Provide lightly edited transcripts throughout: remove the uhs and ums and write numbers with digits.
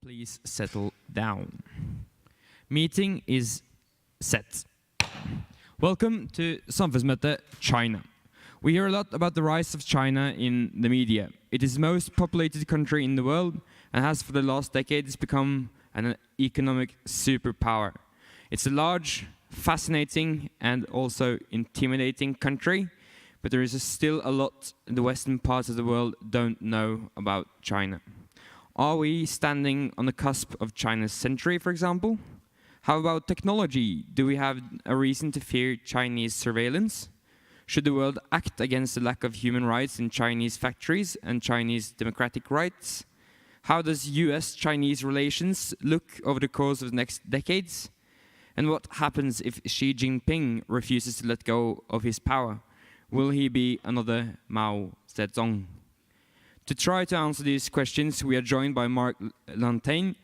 Please settle down. Meeting is set. Welcome to Samfundsmøte, China. We hear a lot about the rise of China in the media. It is the most populated country in the world and has for the last decades become an economic superpower. It's a large, fascinating and also intimidating country, but there is still a lot the western parts of the world don't know about China. Are we standing on the cusp of China's century, for example? How about technology? Do we have a reason to fear Chinese surveillance? Should the world act against the lack of human rights in Chinese factories and Chinese democratic rights? How does US-Chinese relations look over the course of the next decades? And what happens if Xi Jinping refuses to let go of his power? Will he be another Mao Zedong? To try to answer these questions, we are joined by Marc Lanteigne,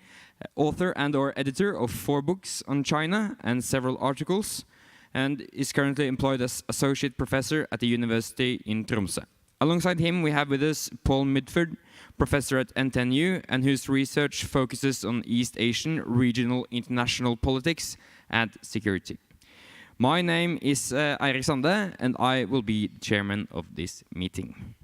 author and/or editor of 4 books on China and several articles, and is currently employed as associate professor at the university in Tromsø. Alongside him, we have with us Paul Midford, professor at NTNU, and whose research focuses on East Asian, regional, international politics and security. My name is Eirik Sande, and I will be the chairman of this meeting.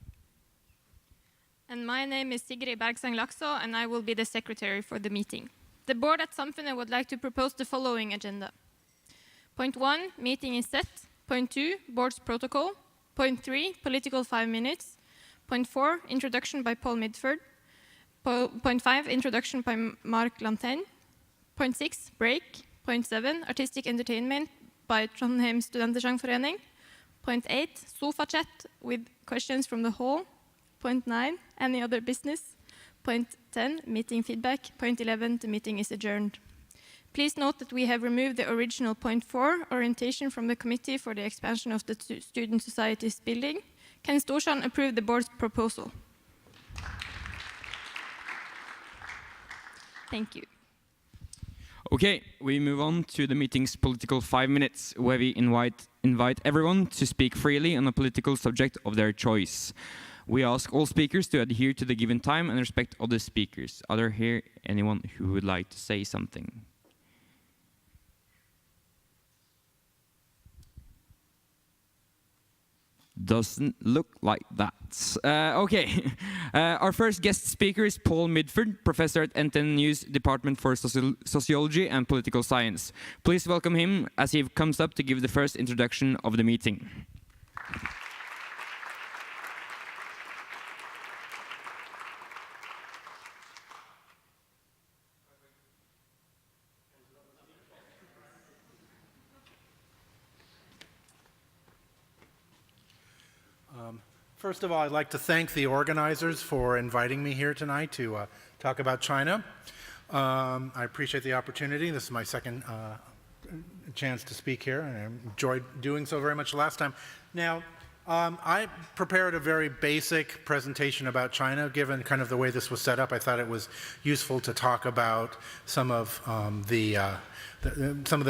And my name is Sigrid Bergseng Lakso, and I will be the secretary for the meeting. The board at Samfundet would like to propose the following agenda. Point 1, meeting is set. Point 2, board's protocol. Point 3, political 5 minutes. Point 4, introduction by Paul Midford. Point 5, introduction by Marc Lanteigne. Point 6, break. Point 7, artistic entertainment by Trondheim Studentersangforening. Point 8, sofa chat with questions from the hall. Point 9, any other business. Point 10, meeting feedback. Point 11, the meeting is adjourned. Please note that we have removed the original point 4, orientation from the Committee for the Expansion of the Student Society's building. Can Storsand approve the board's proposal? Thank you. Okay, we move on to the meeting's political 5 minutes, where we invite everyone to speak freely on a political subject of their choice. We ask all speakers to adhere to the given time and respect other speakers. Are there here anyone who would like to say something? Doesn't look like that. Okay, our first guest speaker is Paul Midford, professor at NTNU's Department for Sociology and Political Science. Please welcome him as he comes up to give the first introduction of the meeting. First of all, I'd like to thank the organizers for inviting me here tonight to talk about China. I appreciate the opportunity. This is my second chance to speak here, and I enjoyed doing so very much last time. Now, I prepared a very basic presentation about China. Given kind of the way this was set up, I thought it was useful to talk about some of the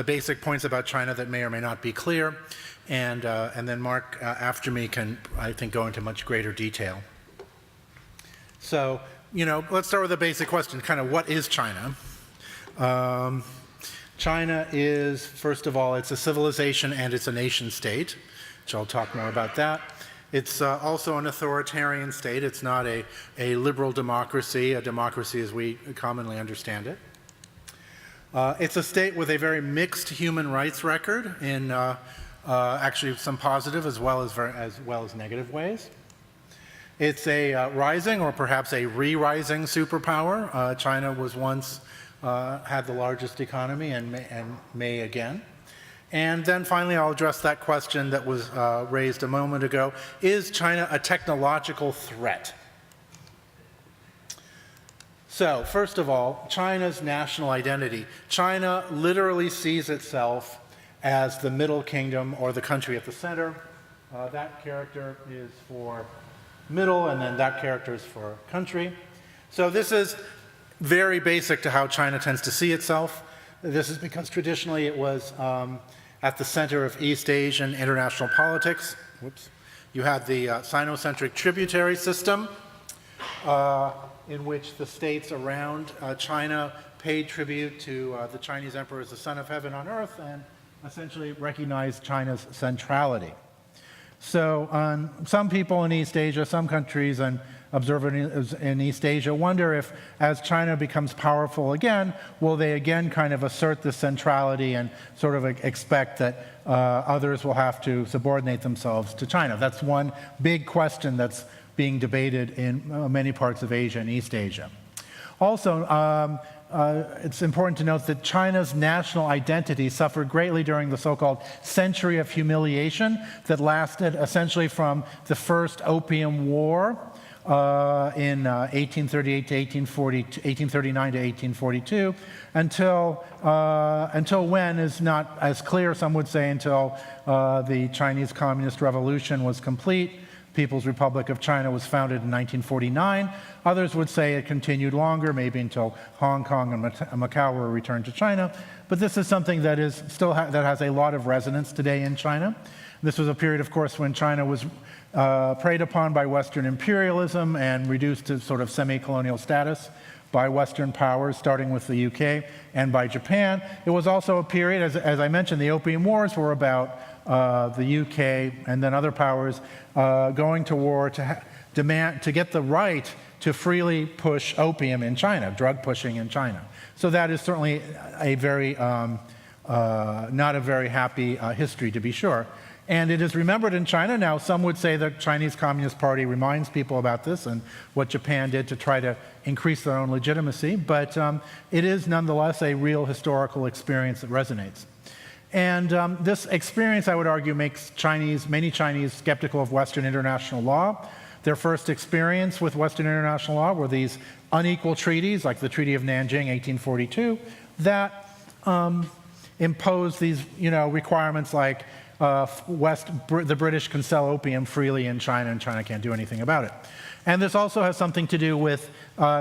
basic points about China that may or may not be clear. And then Marc, after me, can, I think, go into much greater detail. So, let's start with a basic question, kind of what is China? China is, first of all, it's a civilization and it's a nation state, which I'll talk more about that. It's also an authoritarian state. It's not a liberal democracy, a democracy as we commonly understand it. It's a state with a very mixed human rights record in actually some positive as well as negative ways. It's a rising or perhaps a re-rising superpower. China was once had the largest economy and may again. And then finally, I'll address that question that was raised a moment ago. Is China a technological threat? So, first of all, China's national identity. China literally sees itself as the middle kingdom, or the country at the center. That character is for middle, and then that character is for country. So this is very basic to how China tends to see itself. This is because traditionally it was at the center of East Asian international politics. Whoops. You had the Sinocentric tributary system, in which the states around China paid tribute to the Chinese emperor as the son of heaven on earth and essentially recognized China's centrality. So some people in East Asia, some countries and observers in East Asia wonder if, as China becomes powerful again, will they again kind of assert this centrality and sort of expect that others will have to subordinate themselves to China? That's one big question that's being debated in many parts of Asia and East Asia. Also, it's important to note that China's national identity suffered greatly during the so-called century of humiliation that lasted essentially from the First Opium War in 1838 to 1839 to 1842, until when is not as clear. Some would say until the Chinese Communist Revolution was complete. People's Republic of China was founded in 1949. Others would say it continued longer, maybe until Hong Kong and Macau were returned to China. But this is something that is still that has a lot of resonance today in China. This was a period, of course, when China was preyed upon by Western imperialism and reduced to sort of semi-colonial status by Western powers, starting with the UK and by Japan. It was also a period, as I mentioned, the Opium Wars were about the UK and then other powers going to war to get the right to freely push opium in China, drug pushing in China. So that is certainly a very not a very happy history, to be sure. And it is remembered in China now. Some would say the Chinese Communist Party reminds people about this and what Japan did to try to increase their own legitimacy. But it is nonetheless a real historical experience that resonates. And this experience, I would argue, makes many Chinese skeptical of Western international law. Their first experience with Western international law were these unequal treaties, like the Treaty of Nanjing, 1842, that imposed these, requirements like the British can sell opium freely in China, and China can't do anything about it. And this also has something to do with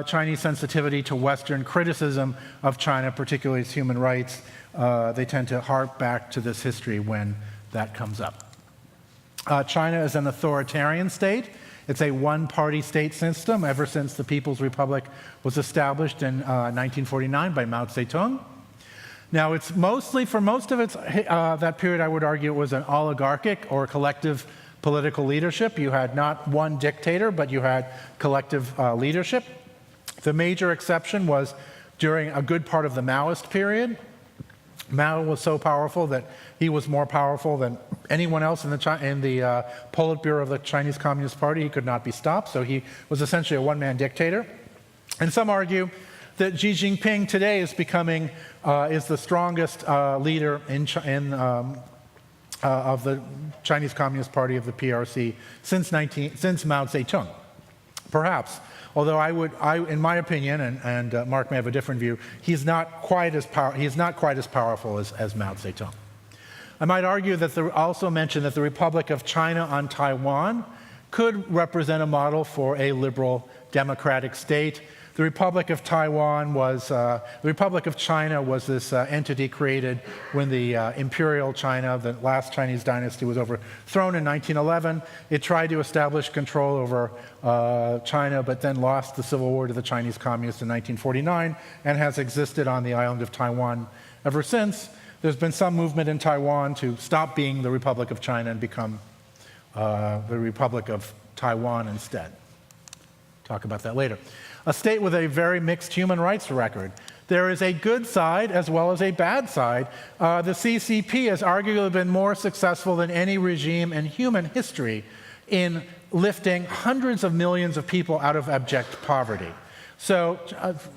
Chinese sensitivity to Western criticism of China, particularly its human rights. They tend to harp back to this history when that comes up. China is an authoritarian state. It's a one-party state system ever since the People's Republic was established in 1949 by Mao Zedong. Now, it's mostly, for most of that period, I would argue it was an oligarchic or collective political leadership. You had not one dictator, but you had collective leadership. The major exception was during a good part of the Maoist period. Mao was so powerful that he was more powerful than anyone else in the Politburo of the Chinese Communist Party. He could not be stopped, so he was essentially a one-man dictator. And some argue that Xi Jinping today is is the strongest leader of the Chinese Communist Party of the PRC since Mao Zedong. Perhaps, although in my opinion, and Marc may have a different view, he's not quite as powerful as Mao Zedong. I might argue that also mention that the Republic of China on Taiwan could represent a model for a liberal democratic state. The Republic of China was this entity created when the Imperial China, the last Chinese dynasty, was overthrown in 1911. It tried to establish control over China, but then lost the civil war to the Chinese communists in 1949 and has existed on the island of Taiwan ever since. There's been some movement in Taiwan to stop being the Republic of China and become the Republic of Taiwan instead. Talk about that later. A state with a very mixed human rights record. There is a good side as well as a bad side. The CCP has arguably been more successful than any regime in human history in lifting hundreds of millions of people out of abject poverty. So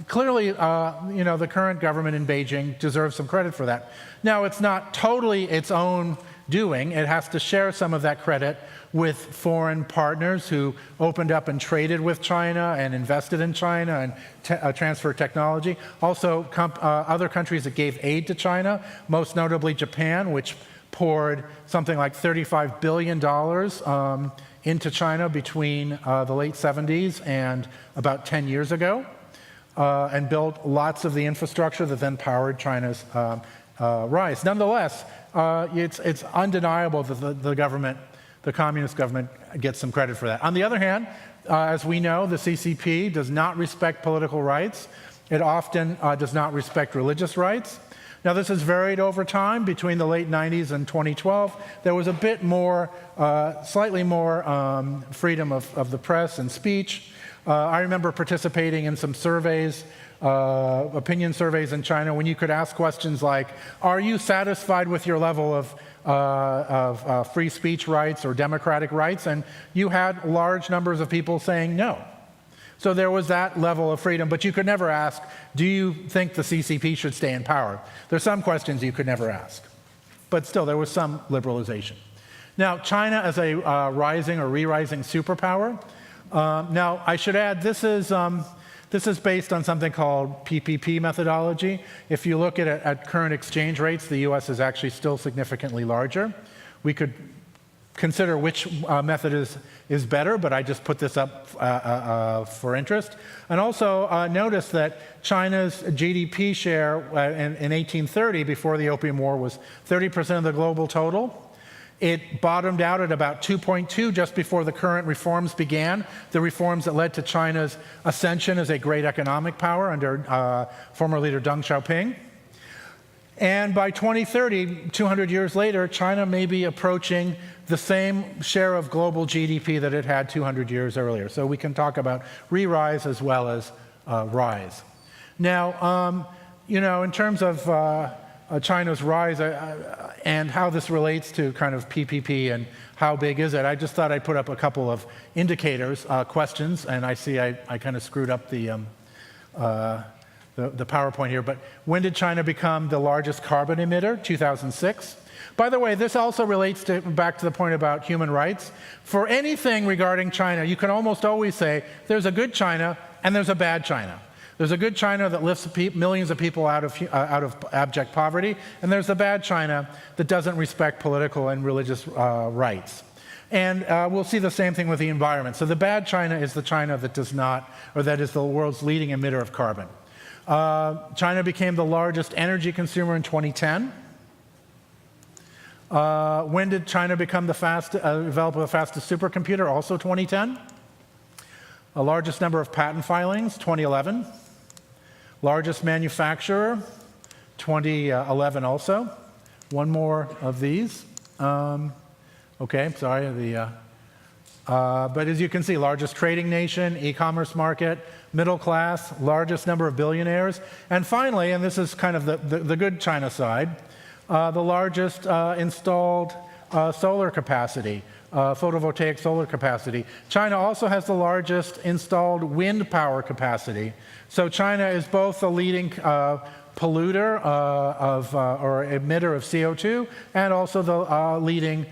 clearly, the current government in Beijing deserves some credit for that. Now, it's not totally its own doing. It has to share some of that credit with foreign partners who opened up and traded with China and invested in China and transferred technology. Also, other countries that gave aid to China, most notably Japan, which poured something like $35 billion into China between the late 70s and about 10 years ago, and built lots of the infrastructure that then powered China's rise. Nonetheless, it's undeniable that the government the communist government gets some credit for that. On the other hand, as we know, the CCP does not respect political rights. It often does not respect religious rights. Now, this has varied over time. Between the late 90s and 2012, there was a bit more, slightly more freedom of the press and speech. I remember participating in some surveys, opinion surveys in China, when you could ask questions like, are you satisfied with your level of free speech rights or democratic rights? And you had large numbers of people saying no. So there was that level of freedom, but you could never ask, do you think the CCP should stay in power? There's some questions you could never ask. But still, there was some liberalization. Now, China as a rising or re-rising superpower. Now, I should add, this is based on something called PPP methodology. If you look at current exchange rates, the US is actually still significantly larger. We could consider which method is better, but I just put this up for interest. And also notice that China's GDP share in 1830, before the Opium War, was 30% of the global total. It bottomed out at about 2.2 just before the current reforms began, the reforms that led to China's ascension as a great economic power under former leader Deng Xiaoping. And by 2030, 200 years later, China may be approaching the same share of global GDP that it had 200 years earlier. So we can talk about re-rise as well as rise. Now, you know, in terms of China's rise and how this relates to kind of PPP and how big is it, I just thought I'd put up a couple of indicators, questions, and I see I kind of screwed up the PowerPoint here, but when did China become the largest carbon emitter? 2006. By the way, this also relates back to the point about human rights. For anything regarding China, you can almost always say there's a good China and there's a bad China. There's a good China that lifts millions of people out of abject poverty, and there's the bad China that doesn't respect political and religious rights. And we'll see the same thing with the environment. So the bad China is the China that does not, or that is the world's leading emitter of carbon. China became the largest energy consumer in 2010. When did China become the develop the fastest supercomputer? Also 2010. The largest number of patent filings, 2011. Largest manufacturer, 2011 also. One more of these. Okay, sorry. But as you can see, largest trading nation, e-commerce market, middle class, largest number of billionaires. And finally, and this is kind of the good China side, the largest installed solar capacity, photovoltaic solar capacity. China also has the largest installed wind power capacity. So China is both the leading polluter or emitter of CO2 and also the leading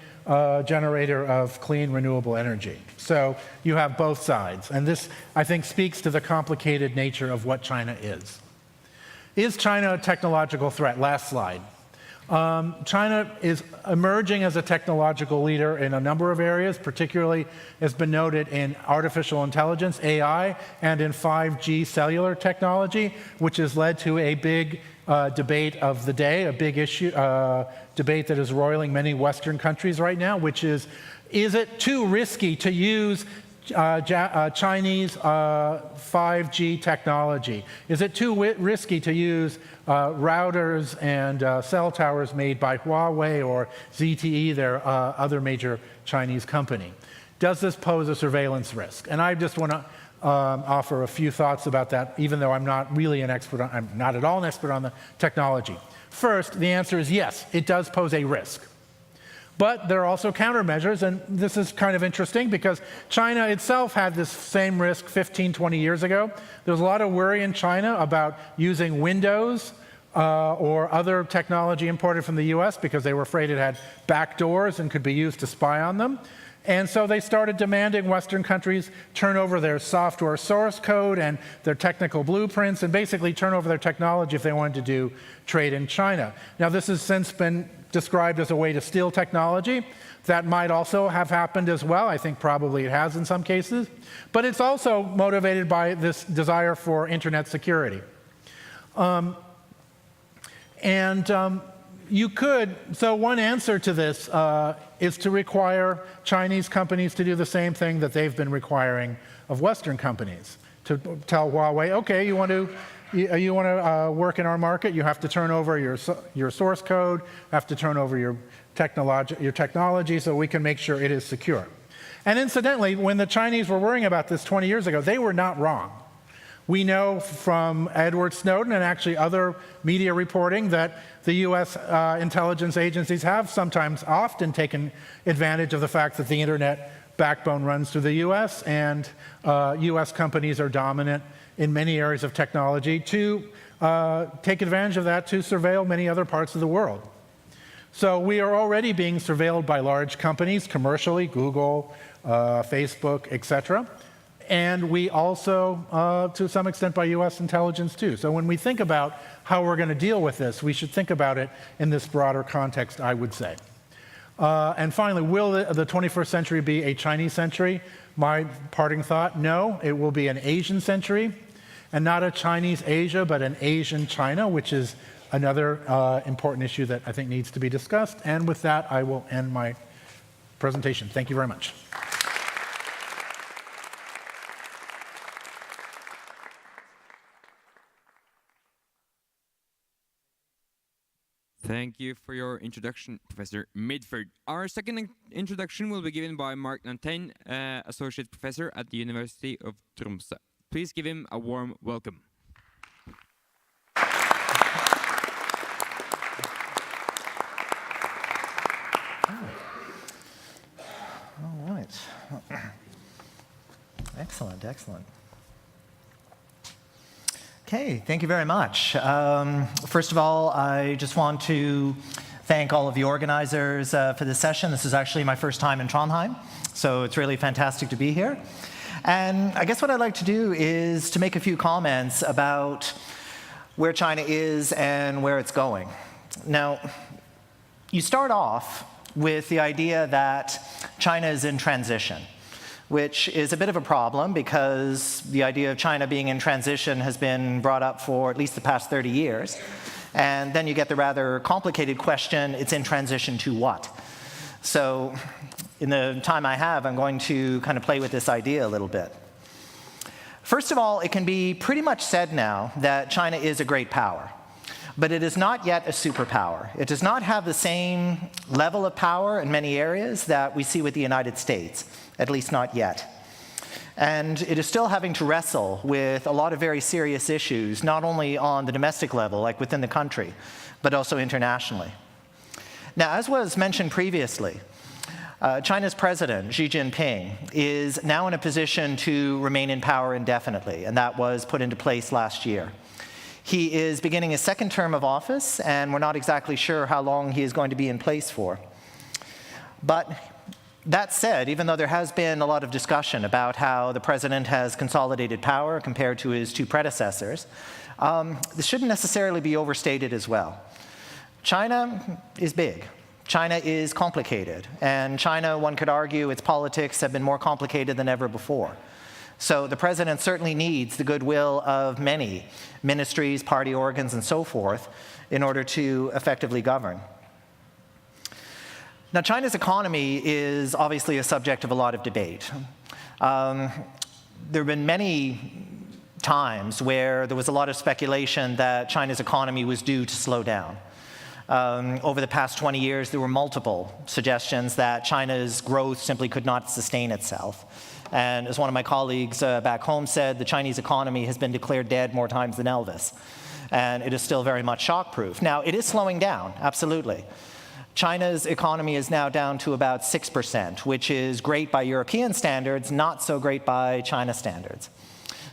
generator of clean, renewable energy. So you have both sides. And this, I think, speaks to the complicated nature of what China is. Is China a technological threat? Last slide. China is emerging as a technological leader in a number of areas, particularly has been noted in artificial intelligence, AI, and in 5G cellular technology, which has led to a big debate of the day, a big issue, debate that is roiling many Western countries right now, which is it too risky to use Chinese 5G technology? Is it too risky to use routers and cell towers made by Huawei or ZTE, their other major Chinese company? Does this pose a surveillance risk? And I just want to offer a few thoughts about that, even though I'm not really an expert on, I'm not at all an expert on the technology. First, the answer is yes, it does pose a risk. But there are also countermeasures, and this is kind of interesting because China itself had this same risk 15, 20 years ago. There was a lot of worry in China about using Windows or other technology imported from the US because they were afraid it had backdoors and could be used to spy on them. And so they started demanding Western countries turn over their software source code and their technical blueprints and basically turn over their technology if they wanted to do trade in China. Now, this has since been described as a way to steal technology. That might also have happened as well. I think probably it has in some cases. But it's also motivated by this desire for internet security. You could, so one answer to this is to require Chinese companies to do the same thing that they've been requiring of Western companies. To tell Huawei, okay, you want to work in our market, you have to turn over your source code, have to turn over your technology so we can make sure it is secure. And incidentally, when the Chinese were worrying about this 20 years ago, they were not wrong. We know from Edward Snowden and actually other media reporting that the US intelligence agencies have often taken advantage of the fact that the internet backbone runs through the US and US companies are dominant in many areas of technology to take advantage of that to surveil many other parts of the world. So we are already being surveilled by large companies commercially, Google, Facebook, etc. And we also, to some extent, by US intelligence too. So when we think about how we're going to deal with this, we should think about it in this broader context, I would say. And finally, will the 21st century be a Chinese century? My parting thought, no, it will be an Asian century, and not a Chinese Asia, but an Asian China, which is another important issue that I think needs to be discussed. And with that, I will end my presentation. Thank you very much. Thank you for your introduction, Professor Midford. Our second introduction will be given by Marc Lanteigne, Associate Professor at the University of Tromsø. Please give him a warm welcome. All right. Excellent, excellent. Okay, thank you very much. First of all, I just want to thank all of the organizers for this session. This is actually my first time in Trondheim, so it's really fantastic to be here. And I guess what I'd like to do is to make a few comments about where China is and where it's going. Now, you start off with the idea that China is in transition, which is a bit of a problem because the idea of China being in transition has been brought up for at least the past 30 years. And then you get the rather complicated question, it's in transition to what? So in the time I have, I'm going to kind of play with this idea a little bit. First of all, it can be pretty much said now that China is a great power. But it is not yet a superpower. It does not have the same level of power in many areas that we see with the United States, at least not yet. And it is still having to wrestle with a lot of very serious issues, not only on the domestic level, like within the country, but also internationally. Now, as was mentioned previously, China's president, Xi Jinping, is now in a position to remain in power indefinitely, and that was put into place last year. He is beginning his second term of office, and we're not exactly sure how long he is going to be in place for. But that said, even though there has been a lot of discussion about how the president has consolidated power compared to his two predecessors, this shouldn't necessarily be overstated as well. China is big. China is complicated. And China, one could argue, its politics have been more complicated than ever before. So the president certainly needs the goodwill of many ministries, party organs, and so forth in order to effectively govern. Now, China's economy is obviously a subject of a lot of debate. There have been many times where there was a lot of speculation that China's economy was due to slow down. Over the past 20 years, there were multiple suggestions that China's growth simply could not sustain itself. And as one of my colleagues back home said, the Chinese economy has been declared dead more times than Elvis. And it is still very much shockproof. Now, it is slowing down, absolutely. China's economy is now down to about 6%, which is great by European standards, not so great by China standards.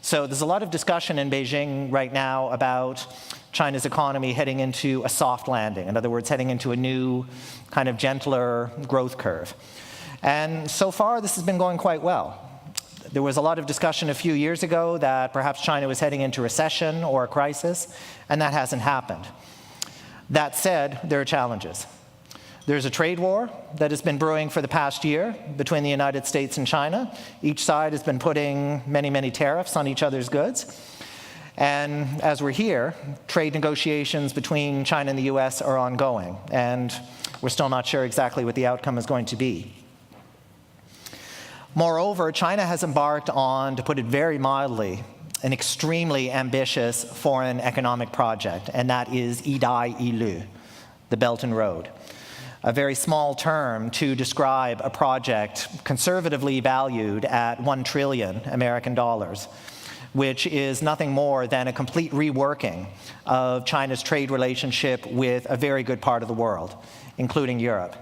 So there's a lot of discussion in Beijing right now about China's economy heading into a soft landing. In other words, heading into a new, kind of gentler growth curve. And so far, this has been going quite well. There was a lot of discussion a few years ago that perhaps China was heading into recession or a crisis, and that hasn't happened. That said, there are challenges. There's a trade war that has been brewing for the past year between the United States and China. Each side has been putting many, many tariffs on each other's goods. And as we're here, trade negotiations between China and the US are ongoing, and we're still not sure exactly what the outcome is going to be. Moreover, China has embarked on, to put it very mildly, an extremely ambitious foreign economic project, and that is Idai Ilu, the Belt and Road. A very small term to describe a project conservatively valued at 1 trillion American dollars, which is nothing more than a complete reworking of China's trade relationship with a very good part of the world, including Europe.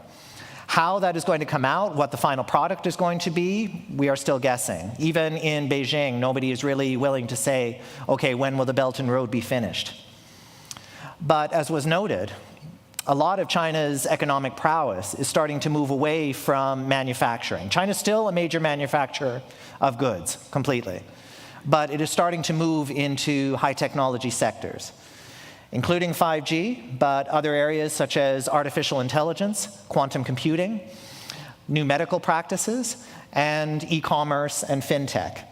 How that is going to come out, what the final product is going to be, we are still guessing. Even in Beijing, nobody is really willing to say, okay, when will the Belt and Road be finished? But as was noted, a lot of China's economic prowess is starting to move away from manufacturing. China's still a major manufacturer of goods, completely. But it is starting to move into high technology sectors, including 5G, but other areas such as artificial intelligence, quantum computing, new medical practices, and e-commerce and fintech.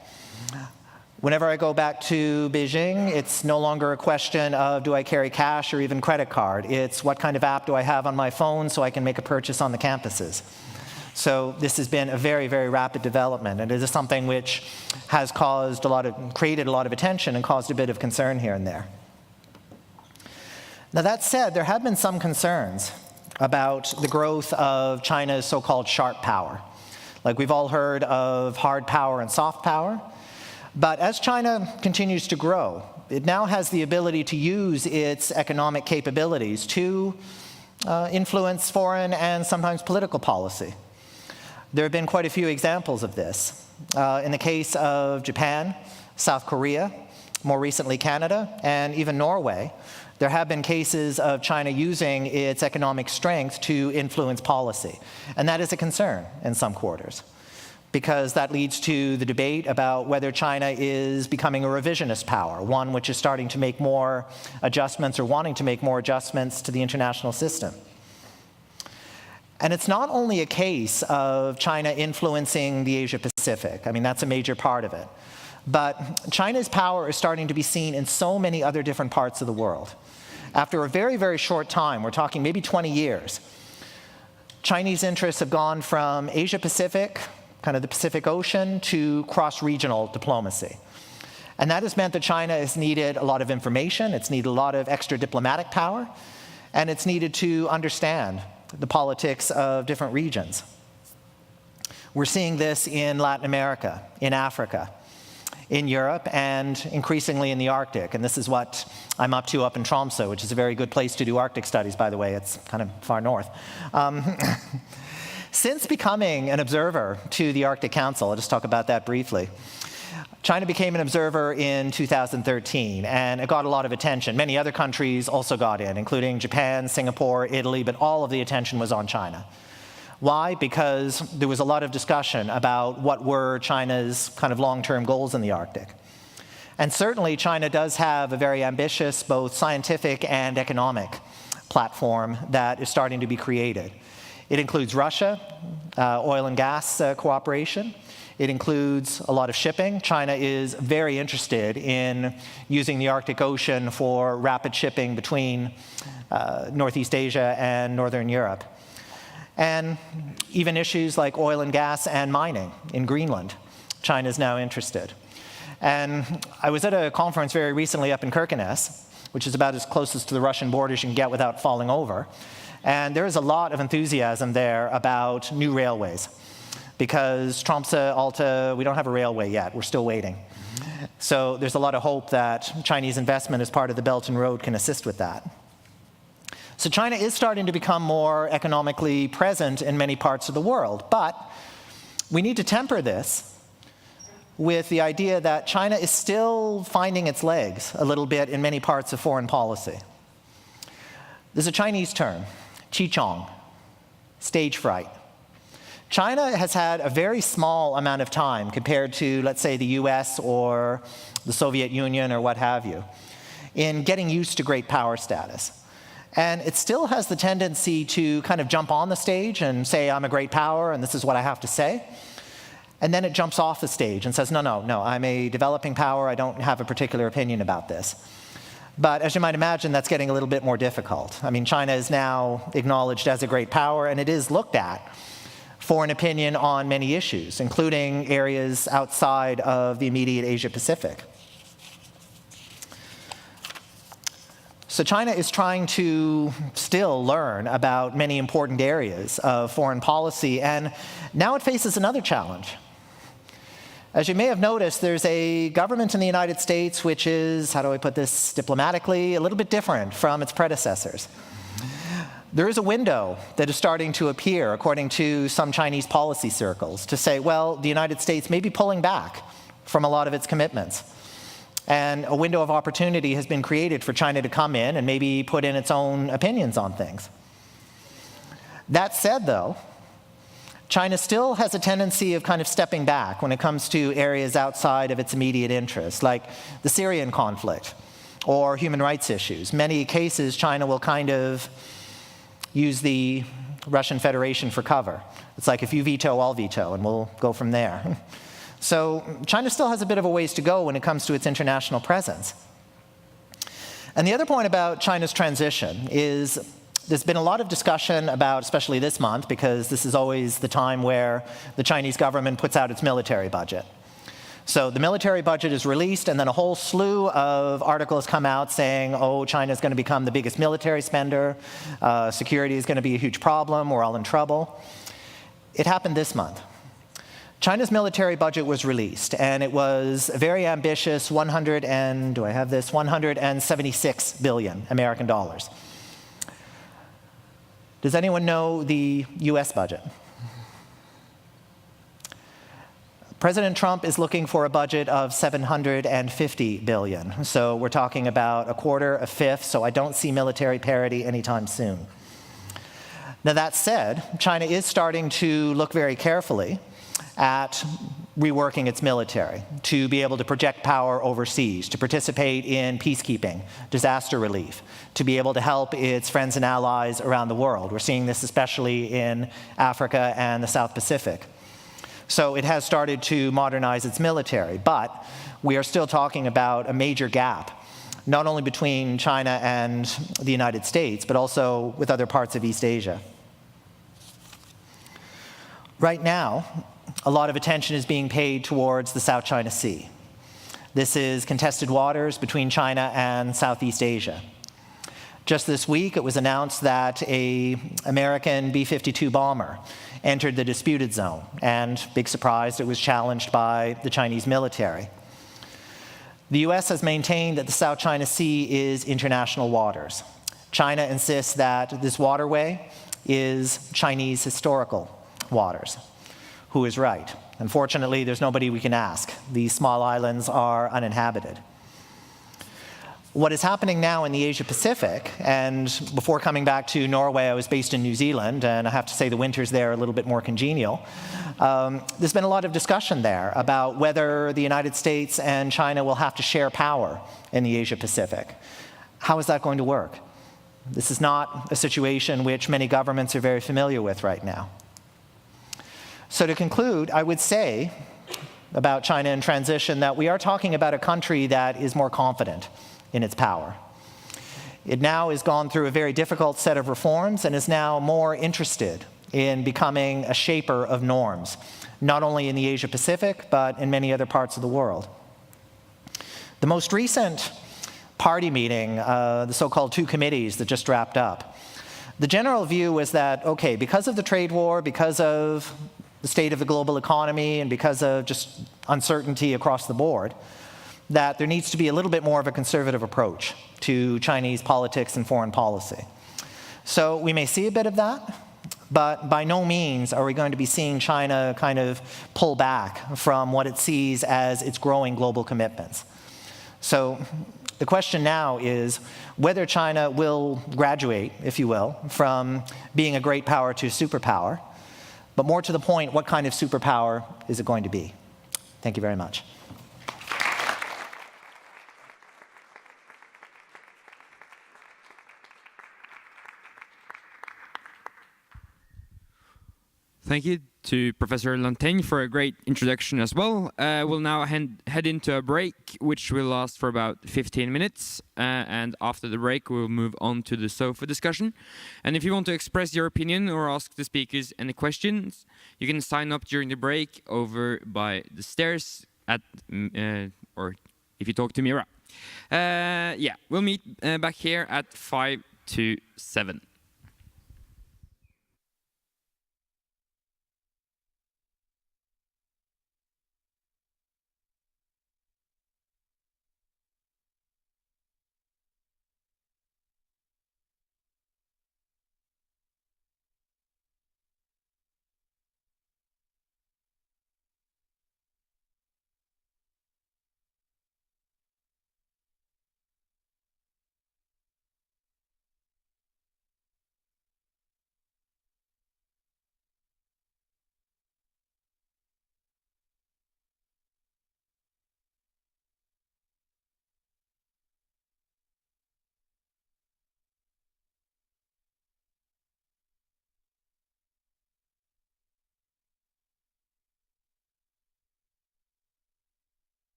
Whenever I go back to Beijing, it's no longer a question of do I carry cash or even credit card. It's what kind of app do I have on my phone so I can make a purchase on the campuses. So this has been a very, very rapid development, and it is something which has created a lot of attention and caused a bit of concern here and there. Now that said, there have been some concerns about the growth of China's so-called sharp power. Like we've all heard of hard power and soft power, but as China continues to grow, it now has the ability to use its economic capabilities to influence foreign and sometimes political policy. There have been quite a few examples of this. In the case of Japan, South Korea, more recently Canada, and even Norway, there have been cases of China using its economic strength to influence policy. And that is a concern in some quarters, because that leads to the debate about whether China is becoming a revisionist power, one which is starting to make more adjustments or wanting to make more adjustments to the international system. And it's not only a case of China influencing the Asia-Pacific. I mean, that's a major part of it. But China's power is starting to be seen in so many other different parts of the world. After a very, very short time, we're talking maybe 20 years, Chinese interests have gone from Asia-Pacific, kind of the Pacific Ocean, to cross-regional diplomacy. And that has meant that China has needed a lot of information, it's needed a lot of extra diplomatic power, and it's needed to understand the politics of different regions. We're seeing this in Latin America, in Africa, in Europe, and increasingly in the Arctic. And this is what I'm up to up in Tromsø, which is a very good place to do Arctic studies, by the way. It's kind of far north. Since becoming an observer to the Arctic Council, I'll just talk about that briefly. China became an observer in 2013, and it got a lot of attention. Many other countries also got in, including Japan, Singapore, Italy, but all of the attention was on China. Why? Because there was a lot of discussion about what were China's kind of long-term goals in the Arctic. And certainly China does have a very ambitious, both scientific and economic platform that is starting to be created. It includes Russia, oil and gas cooperation. It includes a lot of shipping. China is very interested in using the Arctic Ocean for rapid shipping between Northeast Asia and Northern Europe. And even issues like oil and gas and mining in Greenland, China is now interested. And I was at a conference very recently up in Kirkenes, which is about as close to the Russian border as you can get without falling over. And there is a lot of enthusiasm there about new railways. Because Tromsø, Alta, we don't have a railway yet. We're still waiting. So there's a lot of hope that Chinese investment as part of the Belt and Road can assist with that. So China is starting to become more economically present in many parts of the world. But we need to temper this with the idea that China is still finding its legs a little bit in many parts of foreign policy. There's a Chinese term, qichong, stage fright. China has had a very small amount of time compared to, let's say, the US or the Soviet Union or what have you, in getting used to great power status. And it still has the tendency to kind of jump on the stage and say, I'm a great power and this is what I have to say. And then it jumps off the stage and says, no, I'm a developing power. I don't have a particular opinion about this. But as you might imagine, that's getting a little bit more difficult. I mean, China is now acknowledged as a great power, and it is looked at for an opinion on many issues, including areas outside of the immediate Asia-Pacific. So China is trying to still learn about many important areas of foreign policy, and now it faces another challenge. As you may have noticed, there's a government in the United States which is, how do I put this diplomatically, a little bit different from its predecessors. There is a window that is starting to appear, according to some Chinese policy circles, to say, well, the United States may be pulling back from a lot of its commitments. And a window of opportunity has been created for China to come in and maybe put in its own opinions on things. That said, though, China still has a tendency of kind of stepping back when it comes to areas outside of its immediate interests, like the Syrian conflict or human rights issues. Many cases, China will kind of use the Russian Federation for cover. It's like, if you veto, I'll veto, and we'll go from there. So China still has a bit of a ways to go when it comes to its international presence. And the other point about China's transition is there's been a lot of discussion about, especially this month, because this is always the time where the Chinese government puts out its military budget. So the military budget is released, and then a whole slew of articles come out saying, oh, China's going to become the biggest military spender, security is going to be a huge problem, we're all in trouble. It happened this month. China's military budget was released, and it was a very ambitious 176 billion American dollars. Does anyone know the US budget? President Trump is looking for a budget of 750 billion. So we're talking about a quarter, a fifth, so I don't see military parity anytime soon. Now that said, China is starting to look very carefully at reworking its military to be able to project power overseas, to participate in peacekeeping, disaster relief, to be able to help its friends and allies around the world. We're seeing this especially in Africa and the South Pacific. So it has started to modernize its military, but we are still talking about a major gap, not only between China and the United States, but also with other parts of East Asia. Right now, a lot of attention is being paid towards the South China Sea. This is contested waters between China and Southeast Asia. Just this week, it was announced that an American B-52 bomber entered the disputed zone, and big surprise, it was challenged by the Chinese military. The US has maintained that the South China Sea is international waters. China insists that this waterway is Chinese historical waters. Who is right? Unfortunately, there's nobody we can ask. These small islands are uninhabited. What is happening now in the Asia-Pacific, and before coming back to Norway, I was based in New Zealand, and I have to say the winters there are a little bit more congenial. There's been a lot of discussion there about whether the United States and China will have to share power in the Asia-Pacific. How is that going to work? This is not a situation which many governments are very familiar with right now. So to conclude, I would say about China in transition that we are talking about a country that is more confident in its power. It now has gone through a very difficult set of reforms and is now more interested in becoming a shaper of norms, not only in the Asia-Pacific, but in many other parts of the world. The most recent party meeting, the so-called two committees that just wrapped up, the general view was that, okay, because of the trade war, because of the state of the global economy, and because of just uncertainty across the board, that there needs to be a little bit more of a conservative approach to Chinese politics and foreign policy. So we may see a bit of that, but by no means are we going to be seeing China kind of pull back from what it sees as its growing global commitments. So the question now is whether China will graduate, if you will, from being a great power to a superpower, but more to the point, what kind of superpower is it going to be? Thank you very much. Thank you to Professor Lanteigne for a great introduction as well. We'll now head into a break, which will last for about 15 minutes. And after the break, we'll move on to the sofa discussion. And if you want to express your opinion or ask the speakers any questions, you can sign up during the break over by the stairs at, or if you talk to Mira. Yeah, we'll meet back here at 5 to 7.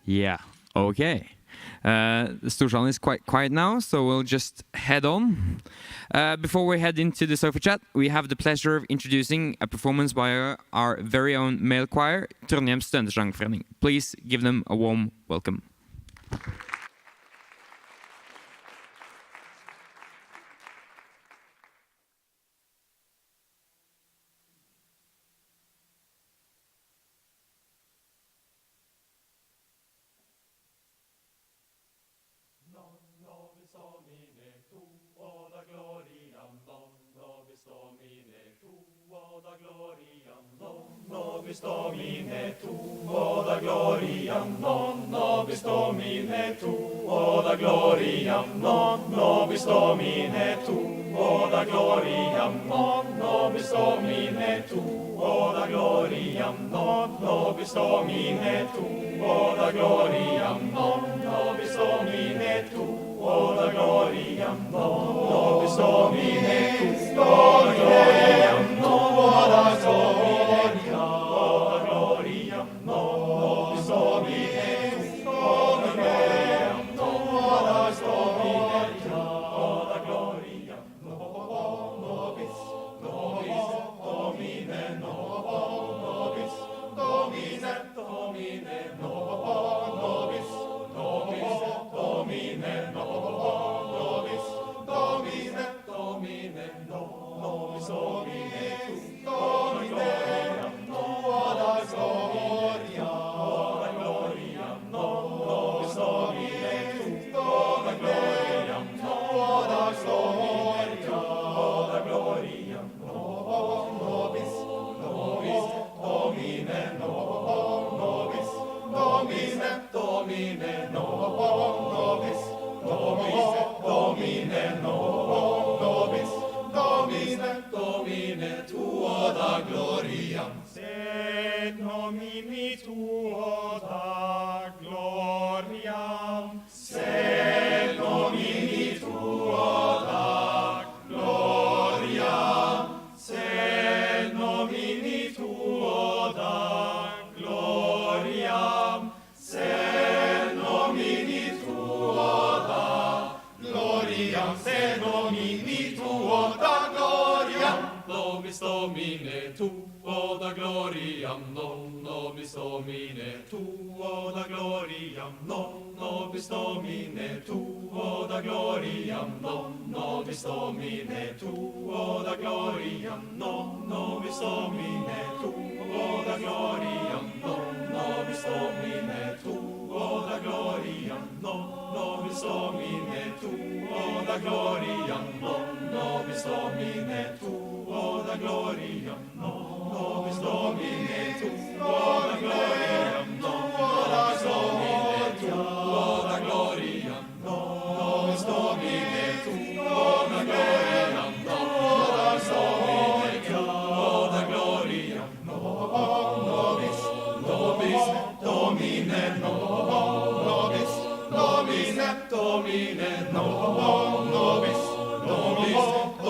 Yeah, okay. The Storsalen is quite quiet now, so we'll just head on. Before we head into the sofa chat, we have the pleasure of introducing a performance by our very own male choir, Trondheim Studentersangforening. Please give them a warm welcome. Nobis Domine tuo da gloriam, non nobis Domine tuo da gloriam, non nobis Domine tuo da gloriam, non nobis Domine tuo da gloriam, non nobis Domine tuo da gloriam, non nobis Domine tuo da gloriam, non nobis Domine tuo da gloriam, tuo da gloriam. Domine tuo da gloriam, non nobis Domine tuo da gloriam, non nobis Domine tuo da gloriam, non nobis Domine tuo da gloriam, non nobis Domine tuo da gloriam, non nobis Domine tuo da gloriam, non nobis Domine tuo da gloriam, non nobis Domine tuo da gloriam, non nobis Domine tuo da gloriam, non nobis Domine tuo da gloriam, non nobis Domine tuo da gloriam, non nobis Domine tuo da gloriam, non nobis Domine, nobis Domine, Domine, nobis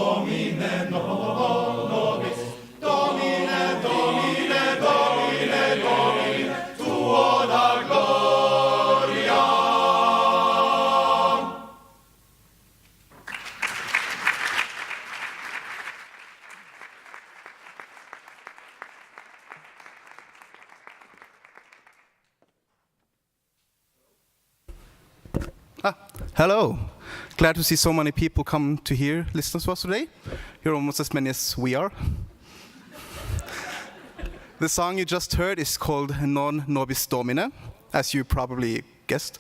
Domine, nobis Domine, Domine, Domine, Domine, tuo da gloria. Hello. Glad to see so many people come to here, listen to us today. You're almost as many as we are. The song you just heard is called Non Nobis Domine, as you probably guessed.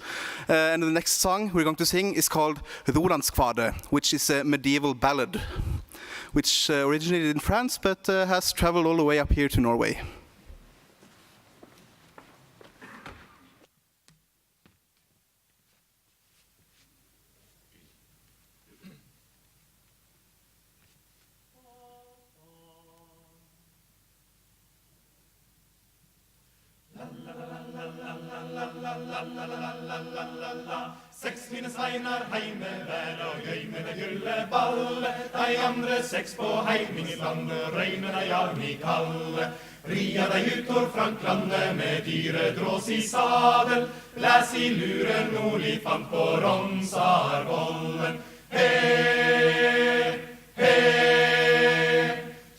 And the next song we're going to sing is called Rolandskvade, which is a medieval ballad, which originated in France but has traveled all the way up here to Norway. 6 mine sveinar heime, vær og gøy med det gulle balle. De andre 6 på heimingslandet, røymen er jarmi kalle. Ria deg utor Franklandet med dyredrås i sadel. Blæs i luren, olifant på Ronsarvollen. He, he.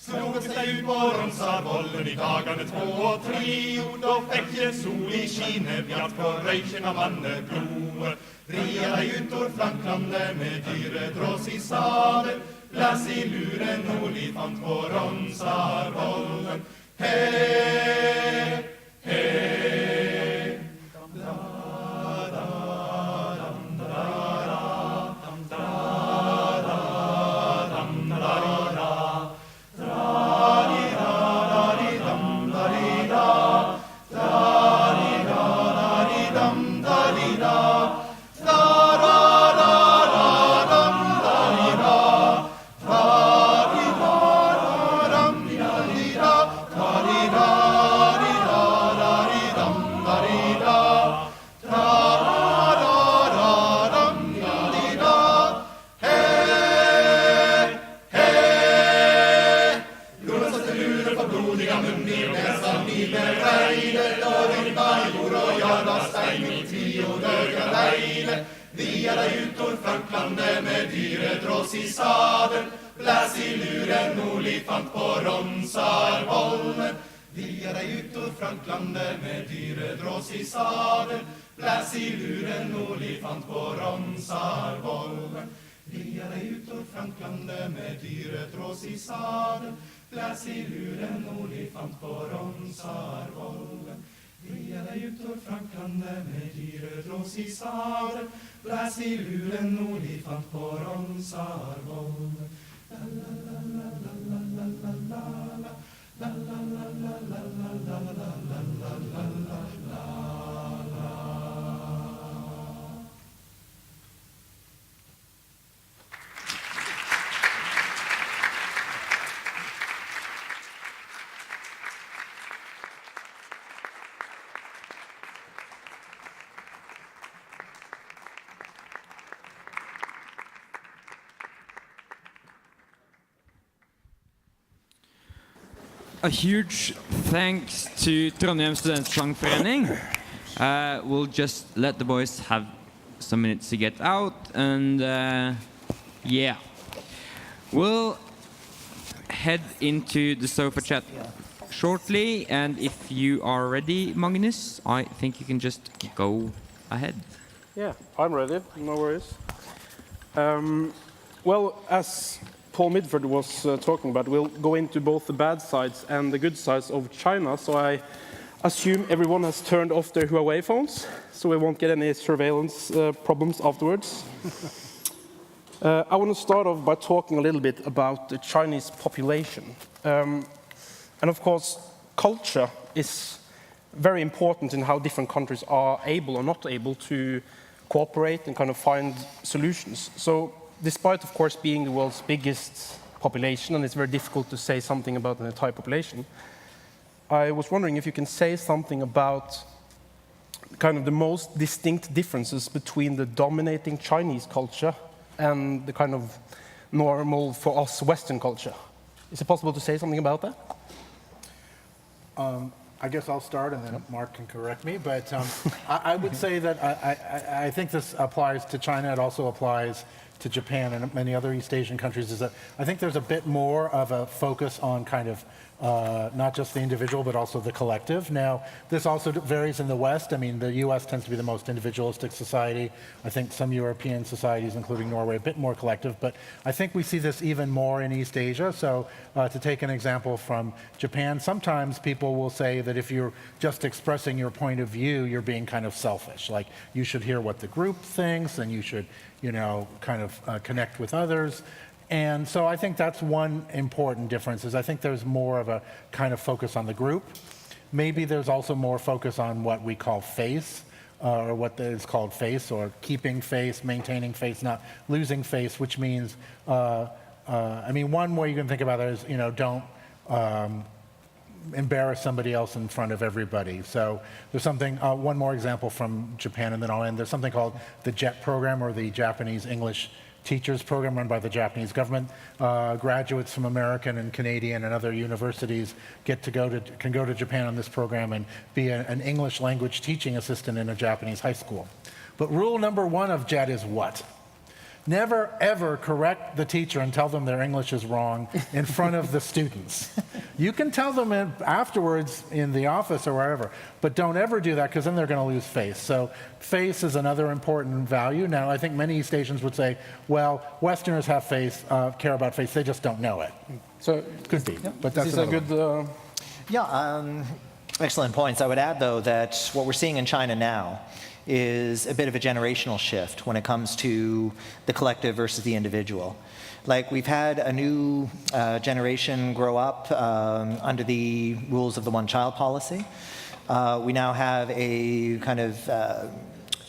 Sloges deg ut på Ronsarvollen i dagene 2 og 3. Da fikk jeg sol i skine, bjatt på røyken av manneblod. Ria deg utor Franklandet med dyredrås i sadel. Blæs i luren, olifant på Ronsarvollen. Hey, hey, da, da, dam, da, da, dam, da, da, dam, da, da, da, di, da, di, dam, da, di, da, da, di, dam, da, di, da, da, da, da, dam, da, di, da, da, di, da, dam, di, da, di, da. Via deg utor Franklandet med dyredrås i sadel. Blæs i luren, olifant på Ronsarvollen. Via deg utor Franklandet med dyredrås i sadel. Blæs i luren, olifant på Ronsarvollen. Via deg utor Franklandet med dyredrås i sadel. Blæs i luren, olifant på Ronsarvollen. Via deg utor Franklandet med dyredrås i sadel. Blæs i luren, olifant på Ronsarvollen. La la la la la la la la la. La la la la la la la la la la la la. A huge thanks to Trondheim Studentsangforening. We'll just let the boys have some minutes to get out, and yeah. We'll head into the sofa chat shortly, and if you are ready, Magnus, I think you can just go ahead. Yeah, I'm ready, no worries. Well, as Paul Midford was talking about, we'll go into both the bad sides and the good sides of China, so I assume everyone has turned off their Huawei phones, so we won't get any surveillance problems afterwards. I want to start off by talking a little bit about the Chinese population. And of course, culture is very important in how different countries are able or not able to cooperate and kind of find solutions. So, despite, of course, being the world's biggest population, and it's very difficult to say something about an entire population, I was wondering if you can say something about kind of the most distinct differences between the dominating Chinese culture and the kind of normal, for us, Western culture. Is it possible to say something about that? I guess I'll start, and then Marc can correct me. But I would say that I think this applies to China. It also applies to Japan and many other East Asian countries. Is that I think there's a bit more of a focus on kind of not just the individual, but also the collective. Now, this also varies in the West. I mean, the US tends to be the most individualistic society. I think some European societies, including Norway, a bit more collective. But I think we see this even more in East Asia. So to take an example from Japan, sometimes people will say that if you're just expressing your point of view, you're being kind of selfish. Like, you should hear what the group thinks, and you should, you know, kind of connect with others. And so I think that's one important difference, is I think there's more of a kind of focus on the group. Maybe there's also more focus on what we call face, or what is called face, or keeping face, maintaining face, not losing face, which means, I mean, one way you can think about it is, you know, don't embarrass somebody else in front of everybody. So there's something, one more example from Japan and then I'll end. There's something called the JET program, or the Japanese English Teachers Program, run by the Japanese government. Graduates from American and Canadian and other universities can go to Japan on this program and be an English language teaching assistant in a Japanese high school. But rule number 1 of JET is what? Never, ever correct the teacher and tell them their English is wrong in front of the students. You can tell them afterwards in the office or wherever, but don't ever do that, because then they're going to lose face. So face is another important value. Now, I think many East Asians would say, well, Westerners have face, care about face, they just don't know it. So could be, but that's a good... Excellent points. I would add, though, that what we're seeing in China now is a bit of a generational shift when it comes to the collective versus the individual. Like, we've had a new generation grow up under the rules of the one-child policy. We now have a kind of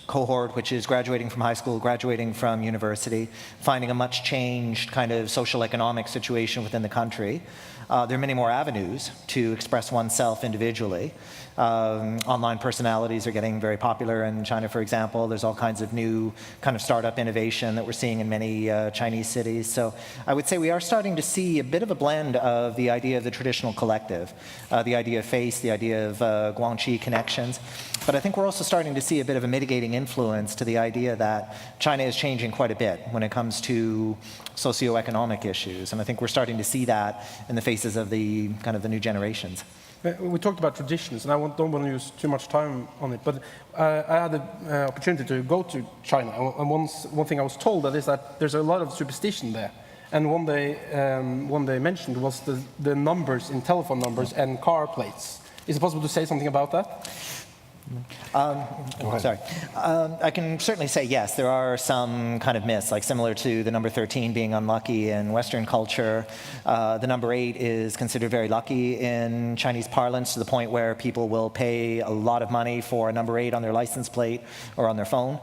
cohort which is graduating from high school, graduating from university, finding a much changed kind of social economic situation within the country. There are many more avenues to express oneself individually. Online personalities are getting very popular in China, for example. There's all kinds of new kind of startup innovation that we're seeing in many Chinese cities. So I would say we are starting to see a bit of a blend of the idea of the traditional collective, the idea of face, the idea of Guangxi connections. But I think we're also starting to see a bit of a mitigating influence to the idea that China is changing quite a bit when it comes to socioeconomic issues. And I think we're starting to see that in the faces of the kind of the new generations. We talked about traditions, and I don't want to use too much time on it, but I had the opportunity to go to China, and one thing I was told is that there's a lot of superstition there. And one they mentioned was the numbers in telephone numbers and car plates. Is it possible to say something about that? Sorry. I can certainly say yes, there are some kind of myths, like similar to the number 13 being unlucky in Western culture. The number 8 is considered very lucky in Chinese parlance, to the point where people will pay a lot of money for a number 8 on their license plate or on their phone.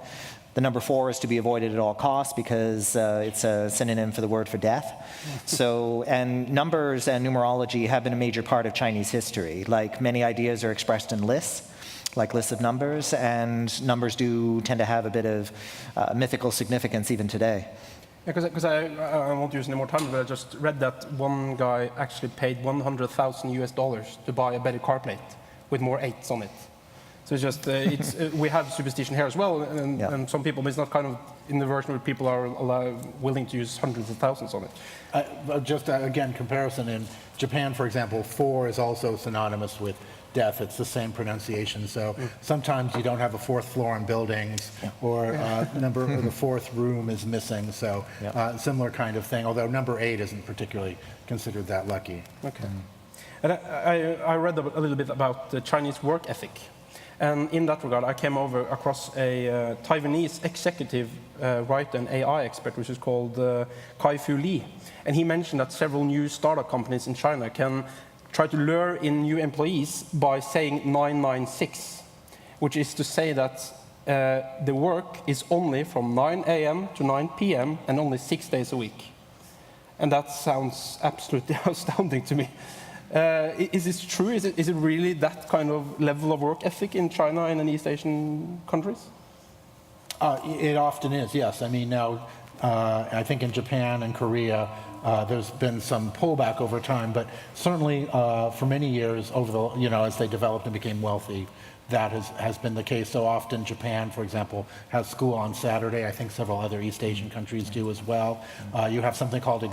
The number 4 is to be avoided at all costs because it's a synonym for the word for death. So, and numbers and numerology have been a major part of Chinese history. Like, many ideas are expressed in lists, like lists of numbers, and numbers do tend to have a bit of mythical significance even today. Because I won't use any more time, but I just read that one guy actually paid $100,000 to buy a better car plate with more 8s on it. So it's just, we have superstition here as well, and some people, but it's not kind of in the version where people are willing to use hundreds of thousands on it. Just again, comparison, in Japan, for example, 4 is also synonymous with death. It's the same pronunciation. So sometimes you don't have a 4th floor in buildings, or the 4th room is missing. So similar kind of thing, although number 8 isn't particularly considered that lucky. Okay. And I read a little bit about the Chinese work ethic. And in that regard, I came across a Taiwanese executive writer and AI expert, which is called Kai-Fu Lee. And he mentioned that several new startup companies in China can try to lure in new employees by saying 996, which is to say that the work is only from 9 a.m. to 9 p.m. and only 6 days a week. And that sounds absolutely astounding to me. Is this true? Is it really that kind of level of work ethic in China and in East Asian countries? It often is, yes. I mean, now, I think in Japan and Korea, there's been some pullback over time, but certainly for many years, as they developed and became wealthy, that has been the case. So often Japan, for example, has school on Saturday. I think several other East Asian countries do as well. You have something called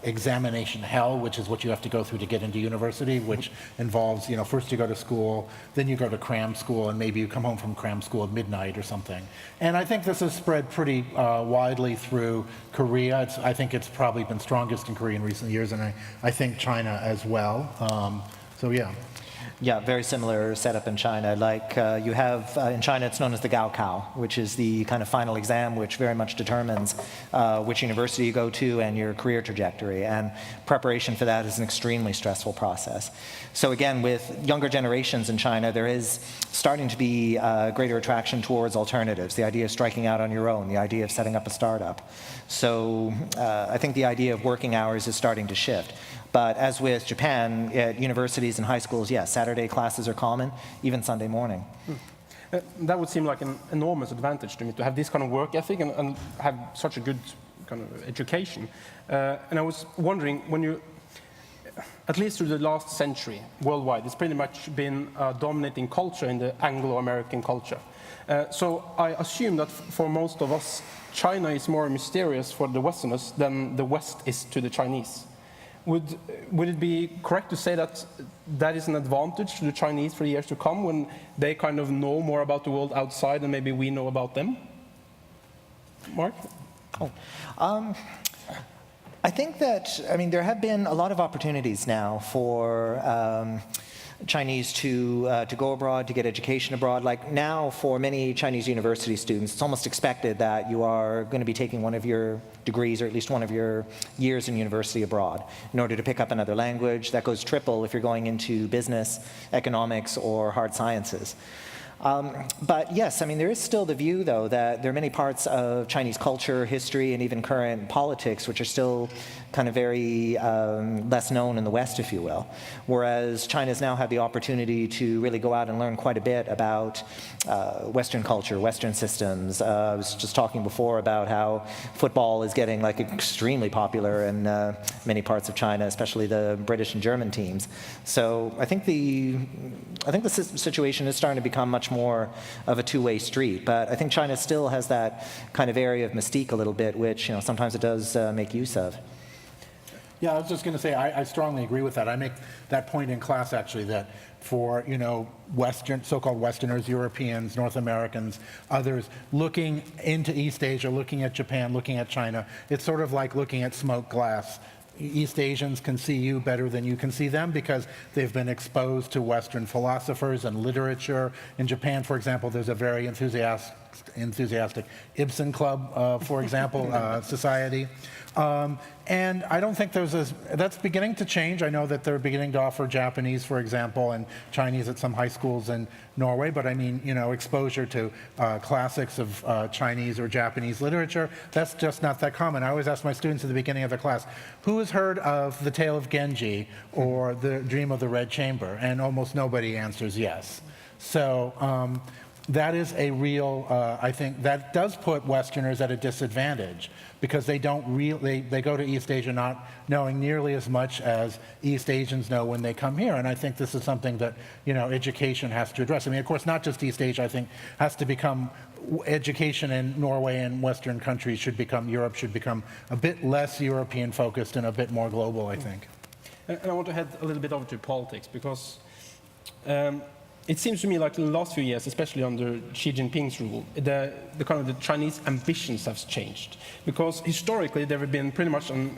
examination hell, which is what you have to go through to get into university, which involves, first you go to school, then you go to cram school, and maybe you come home from cram school at midnight or something. And I think this has spread pretty widely through Korea. I think it's probably been strongest in Korea in recent years, and I think China as well. So yeah. Yeah, very similar setup in China. Like you have, in China it's known as the Gaokao, which is the kind of final exam which very much determines which university you go to and your career trajectory. And preparation for that is an extremely stressful process. So again, with younger generations in China, there is starting to be greater attraction towards alternatives, the idea of striking out on your own, the idea of setting up a startup. So I think the idea of working hours is starting to shift. But as with Japan, at universities and high schools, yes, Saturday classes are common, even Sunday morning. That would seem like an enormous advantage to me, to have this kind of work ethic and have such a good kind of education. And I was wondering, when you, at least through the last century, worldwide, it's pretty much been a dominating culture in the Anglo-American culture. So I assume that for most of us, China is more mysterious for the Westerners than the West is to the Chinese. Would it be correct to say that that is an advantage to the Chinese for the years to come, when they kind of know more about the world outside than maybe we know about them? Marc? I think that, I mean, there have been a lot of opportunities now for Chinese to go abroad, to get education abroad. Like now, for many Chinese university students, it's almost expected that you are going to be taking one of your degrees, or at least one of your years in university abroad, in order to pick up another language. That goes triple if you're going into business, economics, or hard sciences. But yes, I mean, there is still the view, though, that there are many parts of Chinese culture, history, and even current politics which are still kind of very less known in the West, if you will. Whereas China's now had the opportunity to really go out and learn quite a bit about Western culture, Western systems. I was just talking before about how football is getting like extremely popular in many parts of China, especially the British and German teams. So I think the situation is starting to become much more of a two-way street. But I think China still has that kind of area of mystique a little bit, which sometimes it does make use of. Yeah, I was just going to say, I strongly agree with that. I make that point in class, actually, that for, Western, so-called Westerners, Europeans, North Americans, others, looking into East Asia, looking at Japan, looking at China, it's sort of like looking at smoked glass. East Asians can see you better than you can see them because they've been exposed to Western philosophers and literature. In Japan, for example, there's a very enthusiastic Ibsen Club, for example, society. And I don't think that's beginning to change. I know that they're beginning to offer Japanese, for example, and Chinese at some high schools in Norway, but I mean, exposure to classics of Chinese or Japanese literature, that's just not that common. I always ask my students at the beginning of the class, who has heard of The Tale of Genji or The Dream of the Red Chamber? And almost nobody answers yes. So that is a real, I think, that does put Westerners at a disadvantage because they don't really, they go to East Asia not knowing nearly as much as East Asians know when they come here. And I think this is something that, education has to address. I mean, of course, not just East Asia, I think, has to become, education in Norway and Western countries should become, Europe should become a bit less European focused and a bit more global, I think. And I want to head a little bit over to politics because it seems to me like in the last few years, especially under Xi Jinping's rule, the kind of the Chinese ambitions have changed. Because historically, there have been pretty much an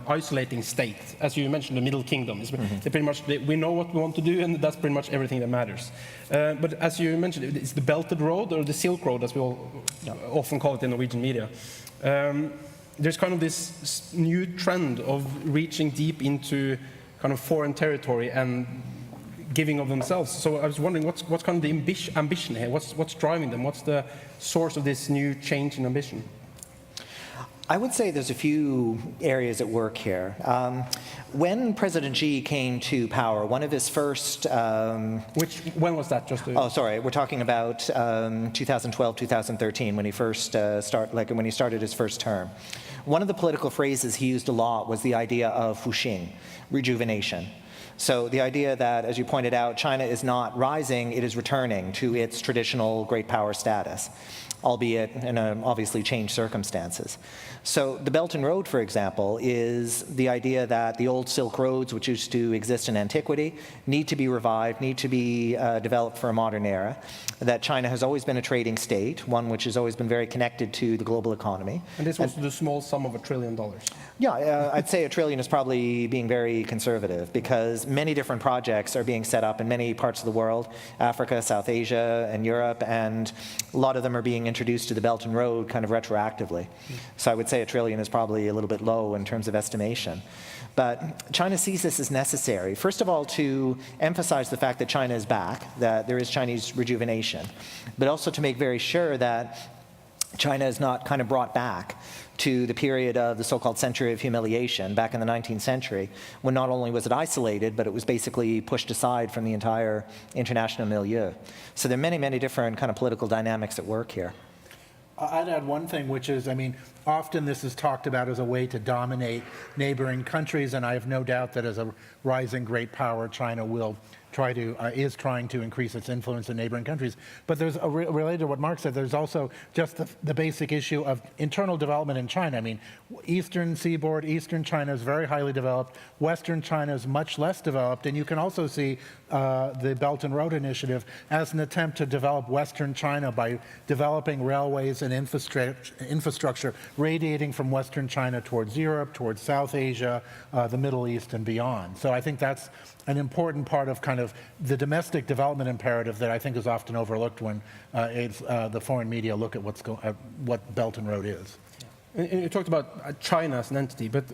isolating state. As you mentioned, the Middle Kingdom. They pretty much, we know what we want to do, and that's pretty much everything that matters. But as you mentioned, it's the Belted Road, or the Silk Road, as we all often call it in Norwegian media. There's kind of this new trend of reaching deep into kind of foreign territory and giving of themselves. So I was wondering, what's kind of the ambition here? What's driving them? What's the source of this new change in ambition? I would say there's a few areas at work here. When President Xi came to power, one of his first... when was that? Oh, sorry. We're talking about 2012, 2013, when he first when he started his first term. One of the political phrases he used a lot was the idea of fuxing, rejuvenation. So the idea that, as you pointed out, China is not rising, it is returning to its traditional great power status, albeit in obviously changed circumstances. So the Belt and Road, for example, is the idea that the old Silk Roads, which used to exist in antiquity, need to be revived, need to be developed for a modern era, that China has always been a trading state, one which has always been very connected to the global economy. And this was the small sum of $1 trillion. Yeah, I'd say $1 trillion is probably being very conservative because many different projects are being set up in many parts of the world, Africa, South Asia, and Europe, and a lot of them are being introduced to the Belt and Road kind of retroactively. So I would say $1 trillion is probably a little bit low in terms of estimation. But China sees this as necessary, first of all, to emphasize the fact that China is back, that there is Chinese rejuvenation, but also to make very sure that China is not kind of brought back to the period of the so-called century of humiliation back in the 19th century, when not only was it isolated, but it was basically pushed aside from the entire international milieu. So there are many, many different kind of political dynamics at work here. I'd add one thing, which is, I mean, often this is talked about as a way to dominate neighboring countries, and I have no doubt that as a rising great power, China will is trying to increase its influence in neighboring countries. But there's related to what Marc said, there's also just the basic issue of internal development in China. I mean, eastern seaboard, eastern China is very highly developed. Western China is much less developed. And you can also see the Belt and Road Initiative as an attempt to develop Western China by developing railways and infrastructure radiating from Western China towards Europe, towards South Asia, the Middle East, and beyond. So I think that's an important part of kind of the domestic development imperative that I think is often overlooked when the foreign media look at what Belt and Road is. And you talked about China as an entity, but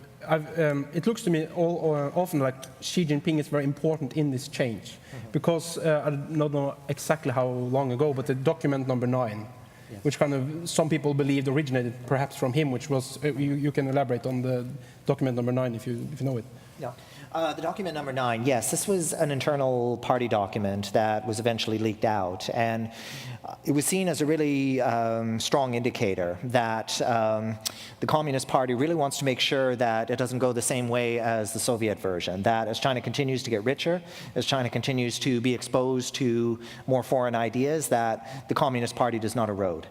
it looks to me often like Xi Jinping is very important in this change, because I don't know exactly how long ago, but the document number 9, which kind of some people believed originated perhaps from him, which was, you can elaborate on the document number 9 if you know it. Yeah. The document number 9, yes, this was an internal party document that was eventually leaked out, and it was seen as a really strong indicator that the Communist Party really wants to make sure that it doesn't go the same way as the Soviet version, that as China continues to get richer, as China continues to be exposed to more foreign ideas, that the Communist Party does not erode.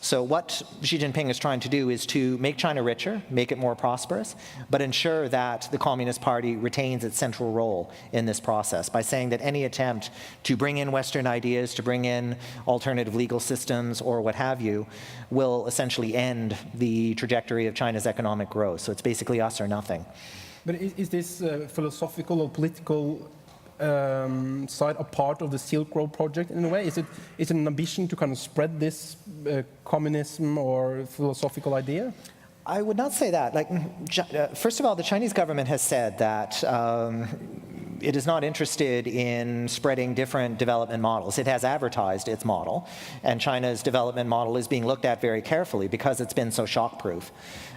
So what Xi Jinping is trying to do is to make China richer, make it more prosperous, but ensure that the Communist Party retains its central role in this process by saying that any attempt to bring in Western ideas, to bring in alternative legal systems or what have you, will essentially end the trajectory of China's economic growth. So it's basically us or nothing. But is this philosophical or political side a part of the Silk Road project in a way? Is it an ambition to kind of spread this communism or philosophical idea? I would not say that. First of all, the Chinese government has said that it is not interested in spreading different development models. It has advertised its model, and China's development model is being looked at very carefully because it's been so shock-proof.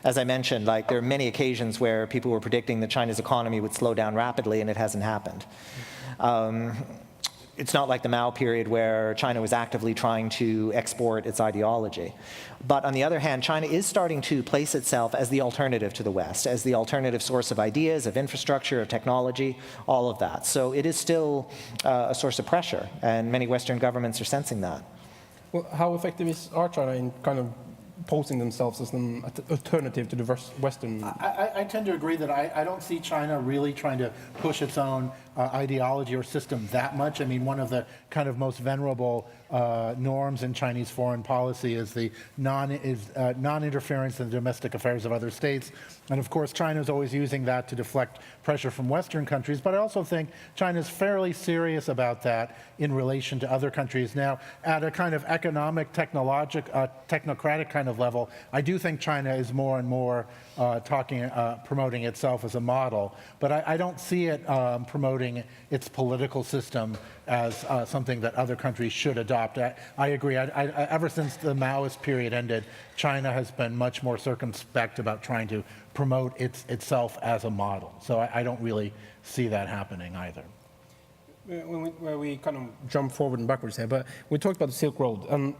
As I mentioned, there are many occasions where people were predicting that China's economy would slow down rapidly, and it hasn't happened. It's not like the Mao period where China was actively trying to export its ideology. But on the other hand, China is starting to place itself as the alternative to the West, as the alternative source of ideas, of infrastructure, of technology, all of that. So it is still a source of pressure, and many Western governments are sensing that. Well, how effective are China in kind of posing themselves as an alternative to the Western? I tend to agree that I don't see China really trying to push its own ideology or system that much. I mean, one of the kind of most venerable norms in Chinese foreign policy is the non-interference in the domestic affairs of other states. And of course, China is always using that to deflect pressure from Western countries. But I also think China is fairly serious about that in relation to other countries. Now, at a kind of economic, technocratic kind of level, I do think China is more and more promoting itself as a model. But I don't see it promoting its political system as something that other countries should adopt. I agree. Ever since the Maoist period ended, China has been much more circumspect about trying to promote itself as a model. So I don't really see that happening either. Where we kind of jump forward and backwards here, but we talked about the Silk Road. And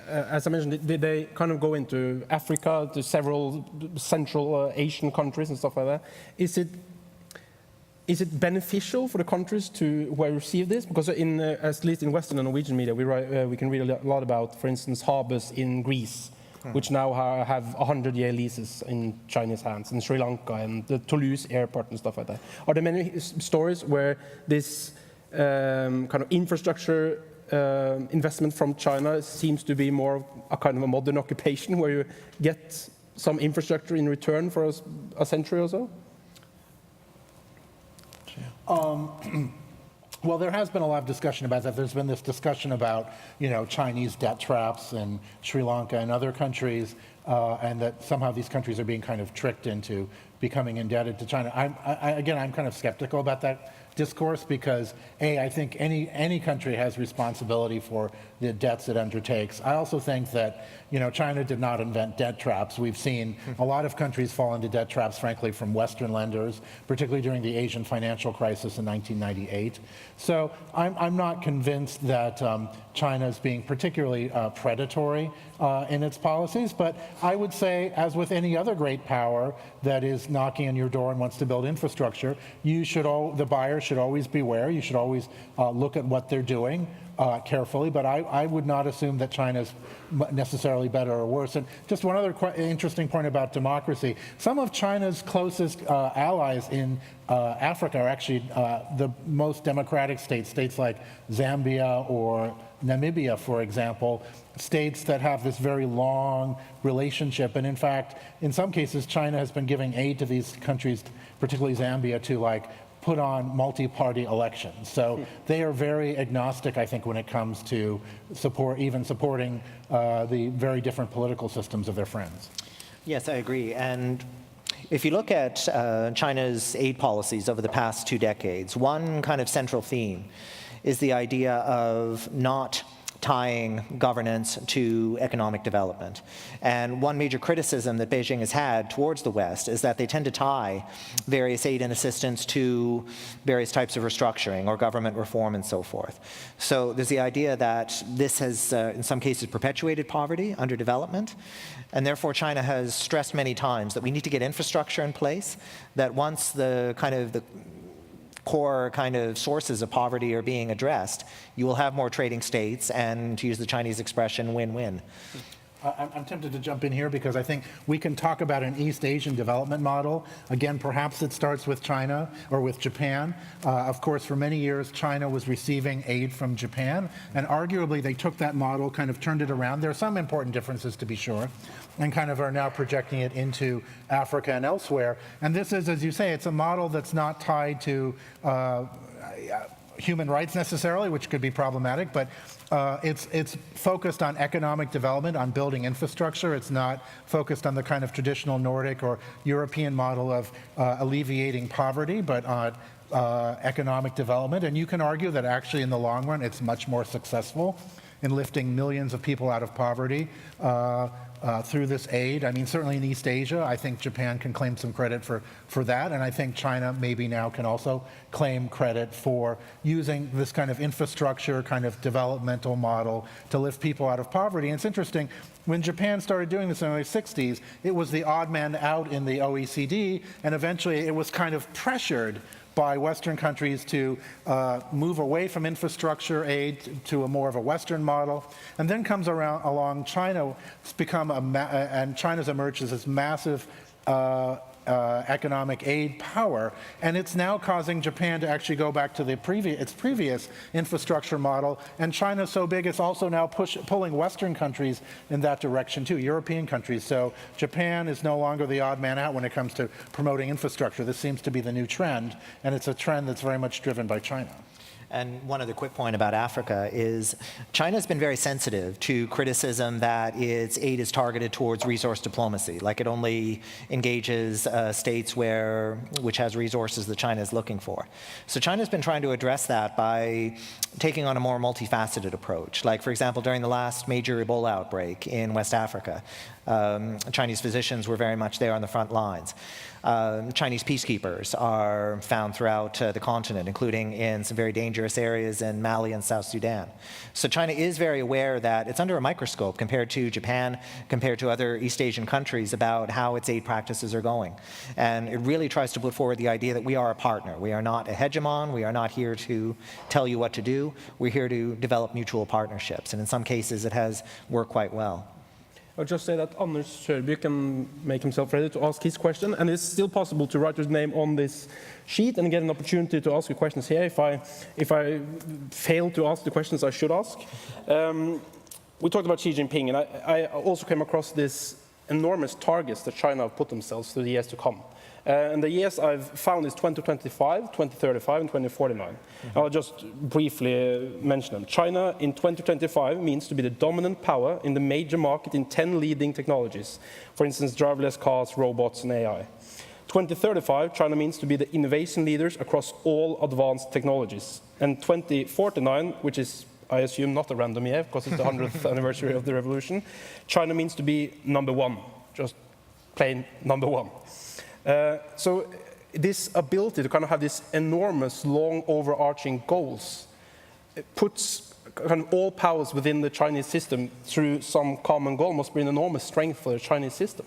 as I mentioned, did they kind of go into Africa, to several Central Asian countries and stuff like that? Is it beneficial for the countries who receive this? Because at least in Western and Norwegian media, we can read a lot about, for instance, harbors in Greece, which now have 100-year leases in Chinese hands, in Sri Lanka and the Toulouse airport and stuff like that. Are there many stories where this kind of infrastructure investment from China seems to be more a kind of a modern occupation where you get some infrastructure in return for a century or so? Well, there has been a lot of discussion about that. There's been this discussion about, Chinese debt traps in Sri Lanka and other countries, and that somehow these countries are being kind of tricked into becoming indebted to China. Again, I'm kind of skeptical about that discourse because, A, I think any country has responsibility for the debts it undertakes. I also think that, China did not invent debt traps. We've seen a lot of countries fall into debt traps, frankly, from Western lenders, particularly during the Asian financial crisis in 1998. So I'm not convinced that China is being particularly predatory in its policies, but I would say, as with any other great power that is knocking on your door and wants to build infrastructure, the buyer should always beware. You should always look at what they're doing carefully, but I would not assume that China's necessarily better or worse. And just one other interesting point about democracy. Some of China's closest allies in Africa are actually the most democratic states like Zambia or Namibia, for example, states that have this very long relationship. And in fact, in some cases, China has been giving aid to these countries, particularly Zambia, to put on multi-party elections. So they are very agnostic, I think, when it comes to supporting the very different political systems of their friends. Yes, I agree. And if you look at China's aid policies over the past 2 decades, one kind of central theme is the idea of not tying governance to economic development. And one major criticism that Beijing has had towards the West is that they tend to tie various aid and assistance to various types of restructuring or government reform and so forth. So there's the idea that this has, in some cases, perpetuated poverty, underdevelopment, and therefore China has stressed many times that we need to get infrastructure in place, that once the core sources of poverty are being addressed, you will have more trading states and, to use the Chinese expression, win-win. I'm tempted to jump in here because I think we can talk about an East Asian development model. Again, perhaps it starts with China or with Japan. Of course, for many years, China was receiving aid from Japan, and arguably they took that model, kind of turned it around. There are some important differences, to be sure, and kind of are now projecting it into Africa and elsewhere. And this is, as you say, it's a model that's not tied to human rights necessarily, which could be problematic, but it's focused on economic development, on building infrastructure. It's not focused on the kind of traditional Nordic or European model of alleviating poverty, but on economic development. And you can argue that actually in the long run, it's much more successful in lifting millions of people out of poverty through this aid. I mean, certainly in East Asia, I think Japan can claim some credit for that, and I think China maybe now can also claim credit for using this kind of infrastructure, kind of developmental model to lift people out of poverty. And it's interesting, when Japan started doing this in the 60s, it was the odd man out in the OECD, and eventually it was kind of pressured by Western countries to move away from infrastructure aid to a more of a Western model. And then comes along China, and China's emerged as this massive economic aid power, and it's now causing Japan to actually go back to its previous infrastructure model, and China's so big it's also now pulling Western countries in that direction too, European countries. So Japan is no longer the odd man out when it comes to promoting infrastructure. This seems to be the new trend, and it's a trend that's very much driven by China. And one other quick point about Africa is China's been very sensitive to criticism that its aid is targeted towards resource diplomacy, like it only engages states which has resources that China is looking for. So China's been trying to address that by taking on a more multifaceted approach. Like, for example, during the last major Ebola outbreak in West Africa, Chinese physicians were very much there on the front lines. Chinese peacekeepers are found throughout the continent, including in some very dangerous areas in Mali and South Sudan. So China is very aware that it's under a microscope compared to Japan, compared to other East Asian countries about how its aid practices are going. And it really tries to put forward the idea that we are a partner. We are not a hegemon. We are not here to tell you what to do. We're here to develop mutual partnerships. And in some cases, it has worked quite well. I'll just say that Anders Sørby can make himself ready to ask his question, and it's still possible to write his name on this sheet and get an opportunity to ask your questions here if I fail to ask the questions I should ask. We talked about Xi Jinping, and I also came across this enormous targets that China have put themselves for the years to come. And the years I've found is 2025, 2035, and 2049. I'll just briefly mention them. China in 2025 means to be the dominant power in the major market in 10 leading technologies. For instance, driverless cars, robots, and AI. 2035, China means to be the innovation leaders across all advanced technologies. And 2049, which is, I assume, not a random year, because it's the 100th anniversary of the revolution, China means to be number one, just plain number one. So this ability to kind of have these enormous, long, overarching goals, it puts kind of all powers within the Chinese system through some common goal must be an enormous strength for the Chinese system.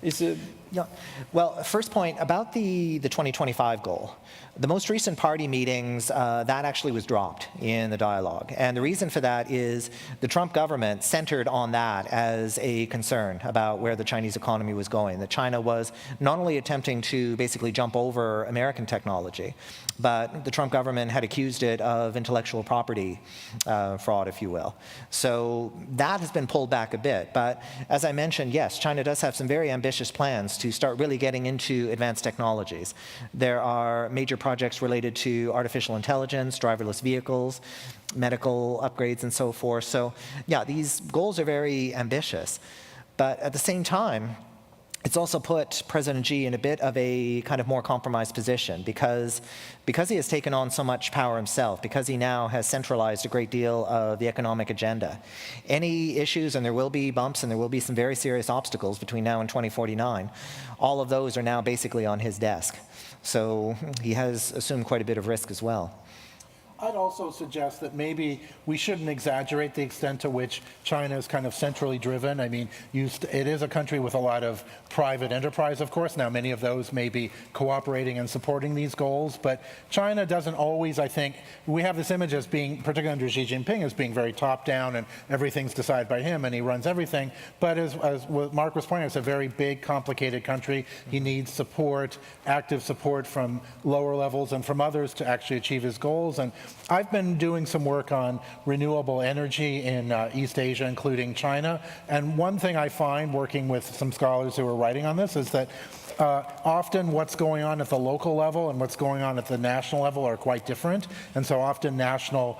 Is it? Yeah. Well, first point about the 2025 goal. The most recent party meetings, that actually was dropped in the dialogue. And the reason for that is the Trump government centered on that as a concern about where the Chinese economy was going. That China was not only attempting to basically jump over American technology, but the Trump government had accused it of intellectual property fraud, if you will. So that has been pulled back a bit. But as I mentioned, yes, China does have some very ambitious plans to start really getting into advanced technologies. There are major projects related to artificial intelligence, driverless vehicles, medical upgrades, and so forth. So yeah, these goals are very ambitious. But at the same time, it's also put President Xi in a bit of a kind of more compromised position because he has taken on so much power himself, because he now has centralized a great deal of the economic agenda. Any issues, and there will be bumps and there will be some very serious obstacles between now and 2049, all of those are now basically on his desk. So he has assumed quite a bit of risk as well. I'd also suggest that maybe we shouldn't exaggerate the extent to which China is kind of centrally driven. I mean, it is a country with a lot of private enterprise, of course. Now, many of those may be cooperating and supporting these goals, but China doesn't always, I think, we have this image as being, particularly under Xi Jinping, as being very top-down and everything's decided by him and he runs everything. But as Marc was pointing out, it's a very big, complicated country. He needs support, active support from lower levels and from others to actually achieve his goals. And I've been doing some work on renewable energy in East Asia, including China, and one thing I find working with some scholars who are writing on this is that often what's going on at the local level and what's going on at the national level are quite different, and so often national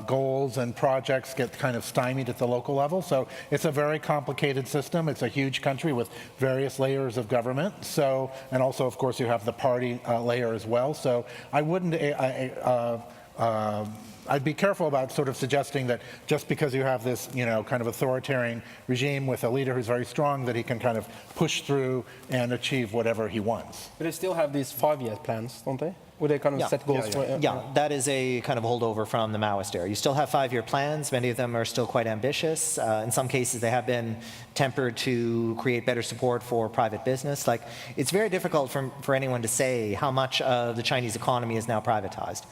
goals and projects get kind of stymied at the local level. So it's a very complicated system. It's a huge country with various layers of government. So, and also, of course, you have the party layer as well. So I wouldn't. I'd be careful about sort of suggesting that just because you have this, kind of authoritarian regime with a leader who's very strong, that he can kind of push through and achieve whatever he wants. But they still have these 5-year plans, don't they? Where they kind of set goals for... Yeah, that is a kind of holdover from the Maoist era. You still have 5-year plans. Many of them are still quite ambitious. In some cases, they have been tempered to create better support for private business. Like, it's very difficult for anyone to say how much of the Chinese economy is now privatized.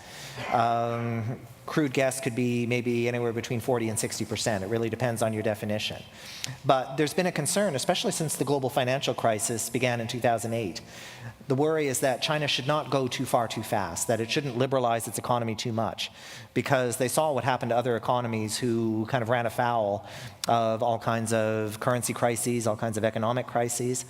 Crude guess could be maybe anywhere between 40 and 60%. It really depends on your definition. But there's been a concern, especially since the global financial crisis began in 2008. The worry is that China should not go too far too fast, that it shouldn't liberalize its economy too much, because they saw what happened to other economies who kind of ran afoul of all kinds of currency crises, all kinds of economic crises.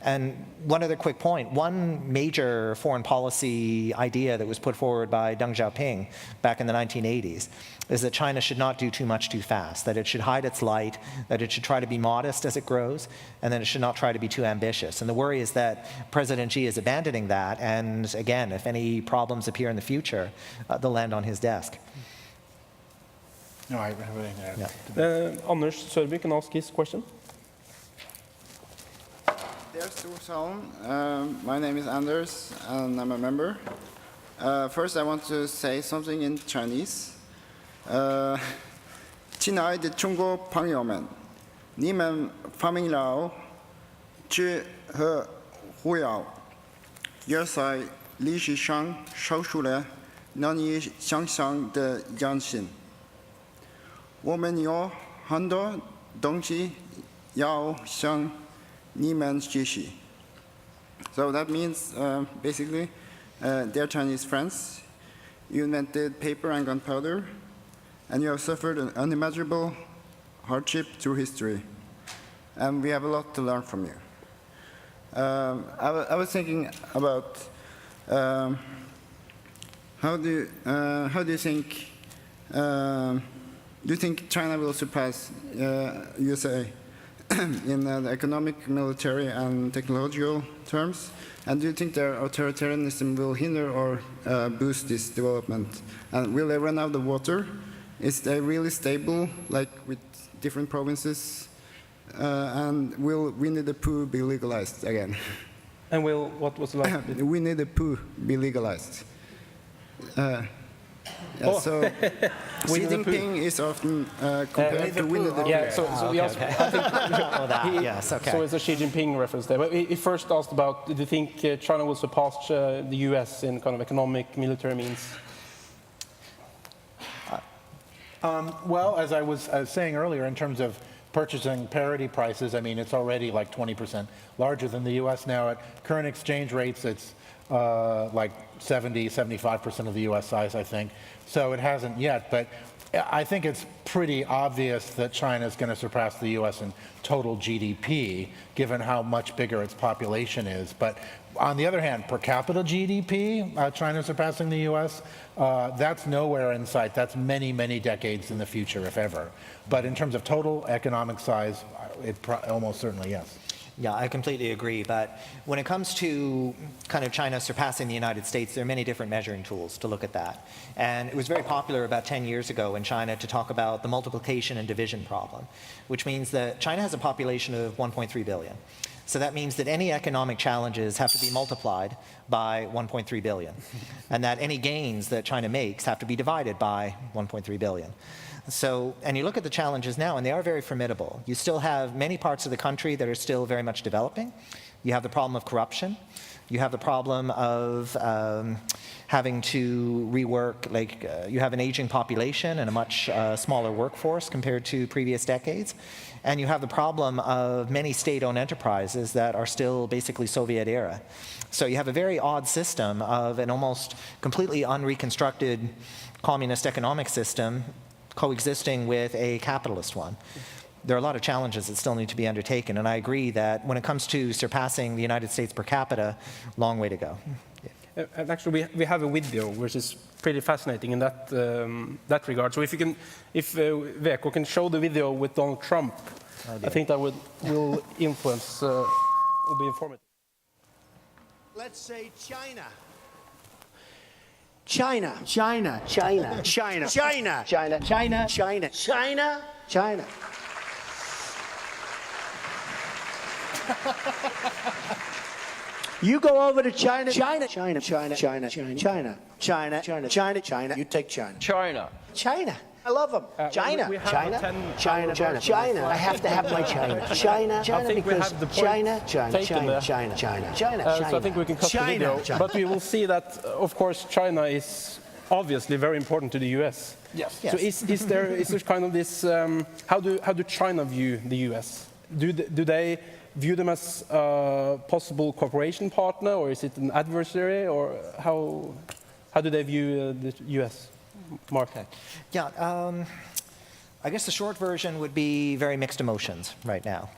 And one other quick point, one major foreign policy idea that was put forward by Deng Xiaoping back in the 1980s is that China should not do too much too fast, that it should hide its light, that it should try to be modest as it grows, and that it should not try to be too ambitious. And the worry is that President Xi is abandoning that, and again, if any problems appear in the future, they'll land on his desk. No, I have anything to add. Anders Sørby can ask his question. Dear Storsalen, my name is Anders, and I'm a member. First, I want to say something in Chinese. 亲爱的中国朋友们，你们发明了纸和火药，也在历史上少数了难以想象的样式。我们有很多东西要向你们学习。So that means basically, dear Chinese friends, you invented paper and gunpowder, and you have suffered an unimaginable hardship through history. And we have a lot to learn from you. I was thinking about how do you think do you think China will surpass USA in the economic, military, and technological terms? And do you think their authoritarianism will hinder or boost this development? And will they run out of water? Is they really stable, like with different provinces? And will Winnie the Pooh be legalized again? And will, what was the last bit? Winnie the Pooh be legalized? So Xi Jinping is often compared to Winnie the Pooh. Yeah, so we also, I think Yes, okay. so it's a Xi Jinping reference there. But he first asked about, do you think China will surpass the US in kind of economic, military means? Well, as I was saying earlier, in terms of purchasing parity prices, I mean, it's already like 20% larger than the US now. At current exchange rates, it's like 70, 75% of the US size, I think. So it hasn't yet, but I think it's pretty obvious that China is going to surpass the US in total GDP, given how much bigger its population is. But on the other hand, per capita GDP, China surpassing the US, that's nowhere in sight. That's many, many decades in the future, if ever. But in terms of total economic size, almost certainly yes. Yeah, I completely agree. But when it comes to kind of China surpassing the United States, there are many different measuring tools to look at that. And it was very popular about 10 years ago in China to talk about the multiplication and division problem, which means that China has a population of 1.3 billion. So that means that any economic challenges have to be multiplied by 1.3 billion. And that any gains that China makes have to be divided by 1.3 billion. So, and you look at the challenges now, and they are very formidable. You still have many parts of the country that are still very much developing. You have the problem of corruption. You have the problem of having to rework, you have an aging population and a much smaller workforce compared to previous decades. And you have the problem of many state-owned enterprises that are still basically Soviet era. So you have a very odd system of an almost completely unreconstructed communist economic system coexisting with a capitalist one. There are a lot of challenges that still need to be undertaken, and I agree that when it comes to surpassing the United States per capita, long way to go. And actually, we have a video which is pretty fascinating in that that regard. So if Veko can show the video with Donald Trump, I think that will influence, will be informative. Let's say China. China. China. China. China. China. China. China. China. China. China. You go over to China. China. China. China. China. China. China. China. China. China. China. You take China. China. China. I love them. China. China. China. China. China. I have to have my China. China. China because China. China. China. China. China. China. So I think we can cut the video. But we will see that, of course, China is obviously very important to the US. Yes. So is there kind of this? How do China view the US? Do they view them as a possible cooperation partner, or is it an adversary, or how do they view the US? Marc? Yeah, I guess the short version would be very mixed emotions right now.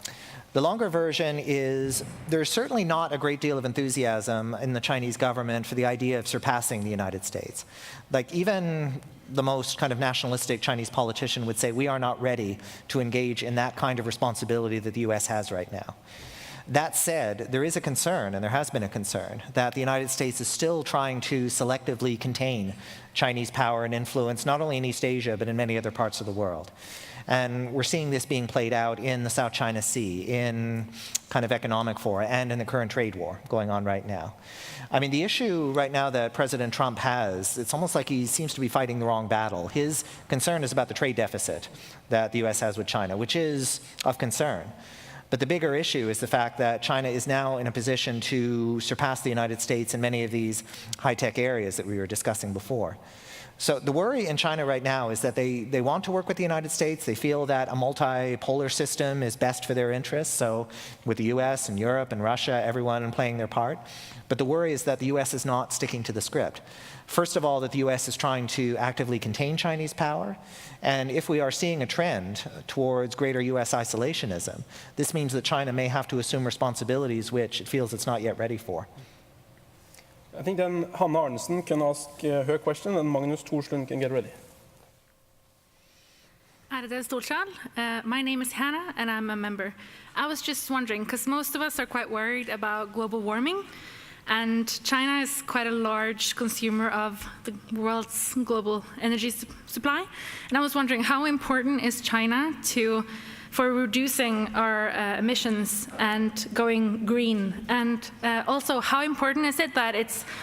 The longer version is there's certainly not a great deal of enthusiasm in the Chinese government for the idea of surpassing the United States. Like even the most kind of nationalistic Chinese politician would say we are not ready to engage in that kind of responsibility that the US has right now. That said, there is a concern, and there has been a concern, that the United States is still trying to selectively contain Chinese power and influence, not only in East Asia, but in many other parts of the world. And we're seeing this being played out in the South China Sea, in kind of economic fora, and in the current trade war going on right now. I mean, the issue right now that President Trump has, it's almost like he seems to be fighting the wrong battle. His concern is about the trade deficit that the US has with China, which is of concern. But the bigger issue is the fact that China is now in a position to surpass the United States in many of these high-tech areas that we were discussing before. So the worry in China right now is that they want to work with the United States. They feel that a multipolar system is best for their interests. So with the US and Europe and Russia, everyone playing their part. But the worry is that the US is not sticking to the script. First of all, that the US is trying to actively contain Chinese power. And if we are seeing a trend towards greater US isolationism, this means that China may have to assume responsibilities which it feels it's not yet ready for. I think then Hanna Arnesen can ask her question, and Magnus Torslund can get ready. Ærede stortsal. My name is Hannah, and I'm a member. I was just wondering, because most of us are quite worried about global warming, and China is quite a large consumer of the world's global energy supply. And I was wondering, how important is China for reducing our emissions and going green? And also, how important is it that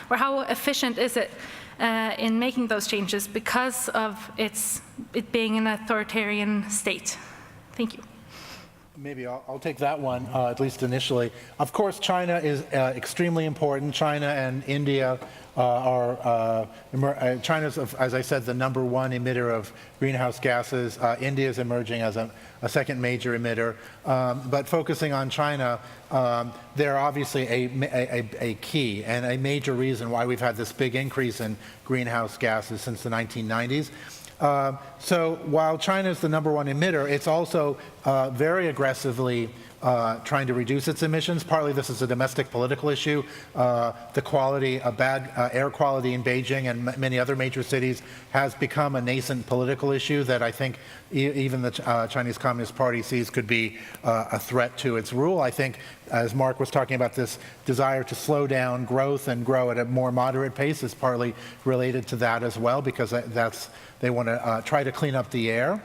or how efficient is it in making those changes because of it being an authoritarian state? Thank you. Maybe I'll take that one, at least initially. Of course, China is extremely important. China and India China's, as I said, the #1 emitter of greenhouse gases. India is emerging as a second major emitter. But focusing on China, they're obviously a key and a major reason why we've had this big increase in greenhouse gases since the 1990s. So while China is the #1 emitter, it's also very aggressively trying to reduce its emissions. Partly this is a domestic political issue. The quality of bad air quality in Beijing and many other major cities has become a nascent political issue that I think even the Chinese Communist Party sees could be a threat to its rule. I think, as Marc was talking about, this desire to slow down growth and grow at a more moderate pace is partly related to that as well, because they want to try to clean up the air.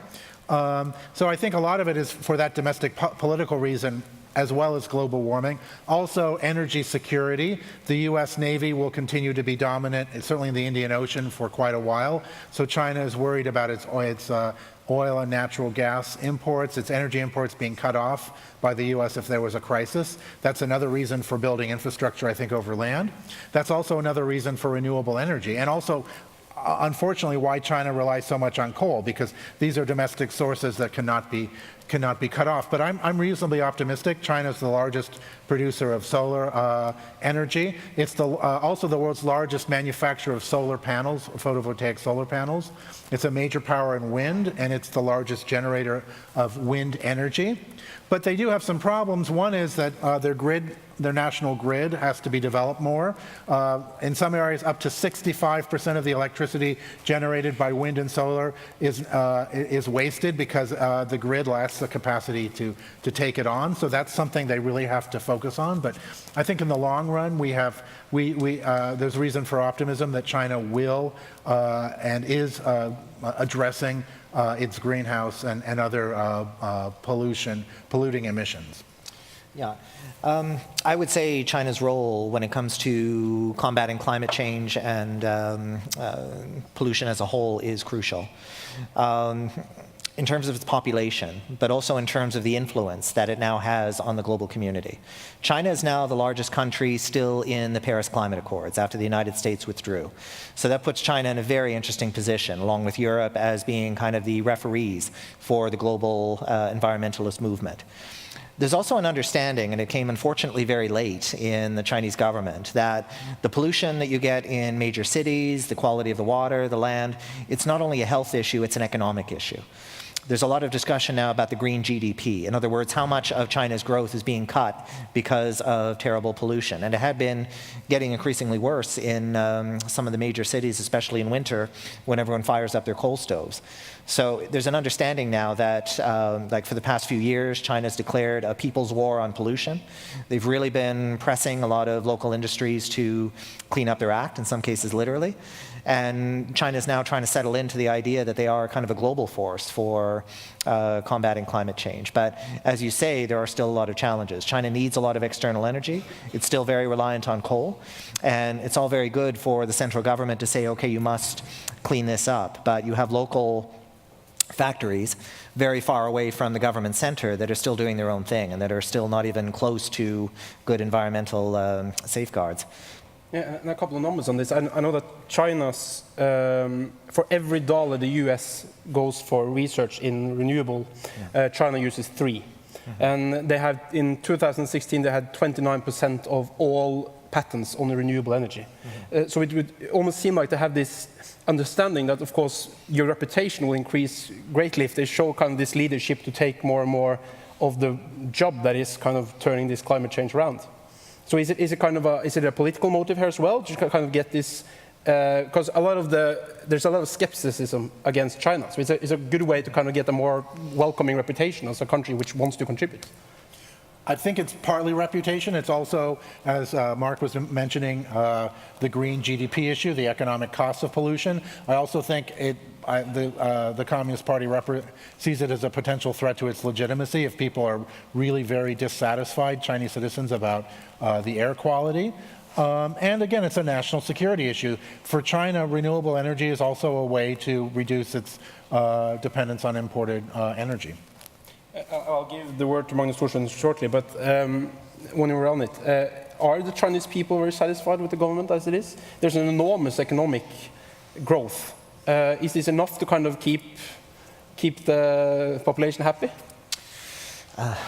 So I think a lot of it is for that domestic political reason, as well as global warming. Also, energy security. The U.S. Navy will continue to be dominant, certainly in the Indian Ocean, for quite a while. So China is worried about its oil and natural gas imports, its energy imports being cut off by the U.S. if there was a crisis. That's another reason for building infrastructure, I think, over land. That's also another reason for renewable energy. And also, unfortunately, why China relies so much on coal, because these are domestic sources that cannot be cut off. But I'm reasonably optimistic. China is the largest producer of solar energy. It's also the world's largest manufacturer of solar panels, photovoltaic solar panels. It's a major power in wind, and it's the largest generator of wind energy. But they do have some problems. One is that their national grid has to be developed more. In some areas, up to 65% of the electricity generated by wind and solar is wasted because the grid lacks the capacity to take it on. So that's something they really have to focus on. But I think in the long run, there's reason for optimism that China will and is addressing its greenhouse and other polluting emissions. Yeah. I would say China's role when it comes to combating climate change and pollution as a whole is crucial. In terms of its population, but also in terms of the influence that it now has on the global community. China is now the largest country still in the Paris Climate Accords after the United States withdrew. So that puts China in a very interesting position, along with Europe as being kind of the referees for the global environmentalist movement. There's also an understanding, and it came unfortunately very late in the Chinese government, that the pollution that you get in major cities, the quality of the water, the land, it's not only a health issue, it's an economic issue. There's a lot of discussion now about the green GDP. In other words, how much of China's growth is being cut because of terrible pollution. And it had been getting increasingly worse in some of the major cities, especially in winter, when everyone fires up their coal stoves. So there's an understanding now that, like for the past few years, China's declared a people's war on pollution. They've really been pressing a lot of local industries to clean up their act, in some cases literally. And China's now trying to settle into the idea that they are kind of a global force for combating climate change. But as you say, there are still a lot of challenges. China needs a lot of external energy. It's still very reliant on coal. And it's all very good for the central government to say, okay, you must clean this up. But you have local factories very far away from the government center that are still doing their own thing and that are still not even close to good environmental safeguards. Yeah, and a couple of numbers on this. I know that China's, for every dollar the US goes for research in renewable, China uses 3. And they had, in 2016, they had 29% of all patents on renewable energy. So it would almost seem like they have this understanding that, of course, your reputation will increase greatly if they show kind of this leadership to take more and more of the job that is kind of turning this climate change around. So is it a political motive here as well, to kind of get this Because there's a lot of skepticism against China. So it's a good way to kind of get a more welcoming reputation as a country which wants to contribute. I think it's partly reputation. It's also, as Marc was mentioning, the green GDP issue, the economic cost of pollution. I also think the Communist Party sees it as a potential threat to its legitimacy if people are really very dissatisfied, Chinese citizens, about the air quality. And again, it's a national security issue. For China, renewable energy is also a way to reduce its dependence on imported energy. I'll give the word to Magnus Thorsson shortly, but when we're on it, are the Chinese people very satisfied with the government as it is? There's an enormous economic growth. Is this enough to kind of keep the population happy?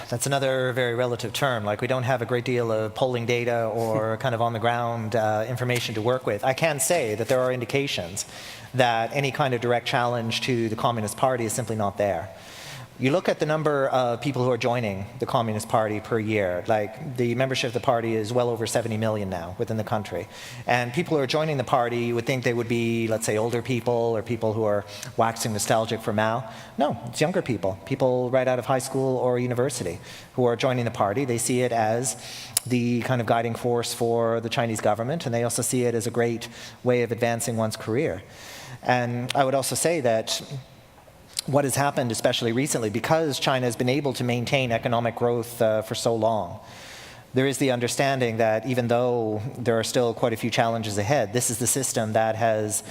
That's another very relative term. Like, we don't have a great deal of polling data or kind of on-the-ground information to work with. I can say that there are indications that any kind of direct challenge to the Communist Party is simply not there. You look at the number of people who are joining the Communist Party per year, like the membership of the party is well over 70 million now within the country. And people who are joining the party, you would think they would be, let's say, older people or people who are waxing nostalgic for Mao. No, it's younger people right out of high school or university who are joining the party. They see it as the kind of guiding force for the Chinese government, and they also see it as a great way of advancing one's career. And I would also say that what has happened, especially recently, because China has been able to maintain economic growth for so long, there is the understanding that even though there are still quite a few challenges ahead, this is the system that has,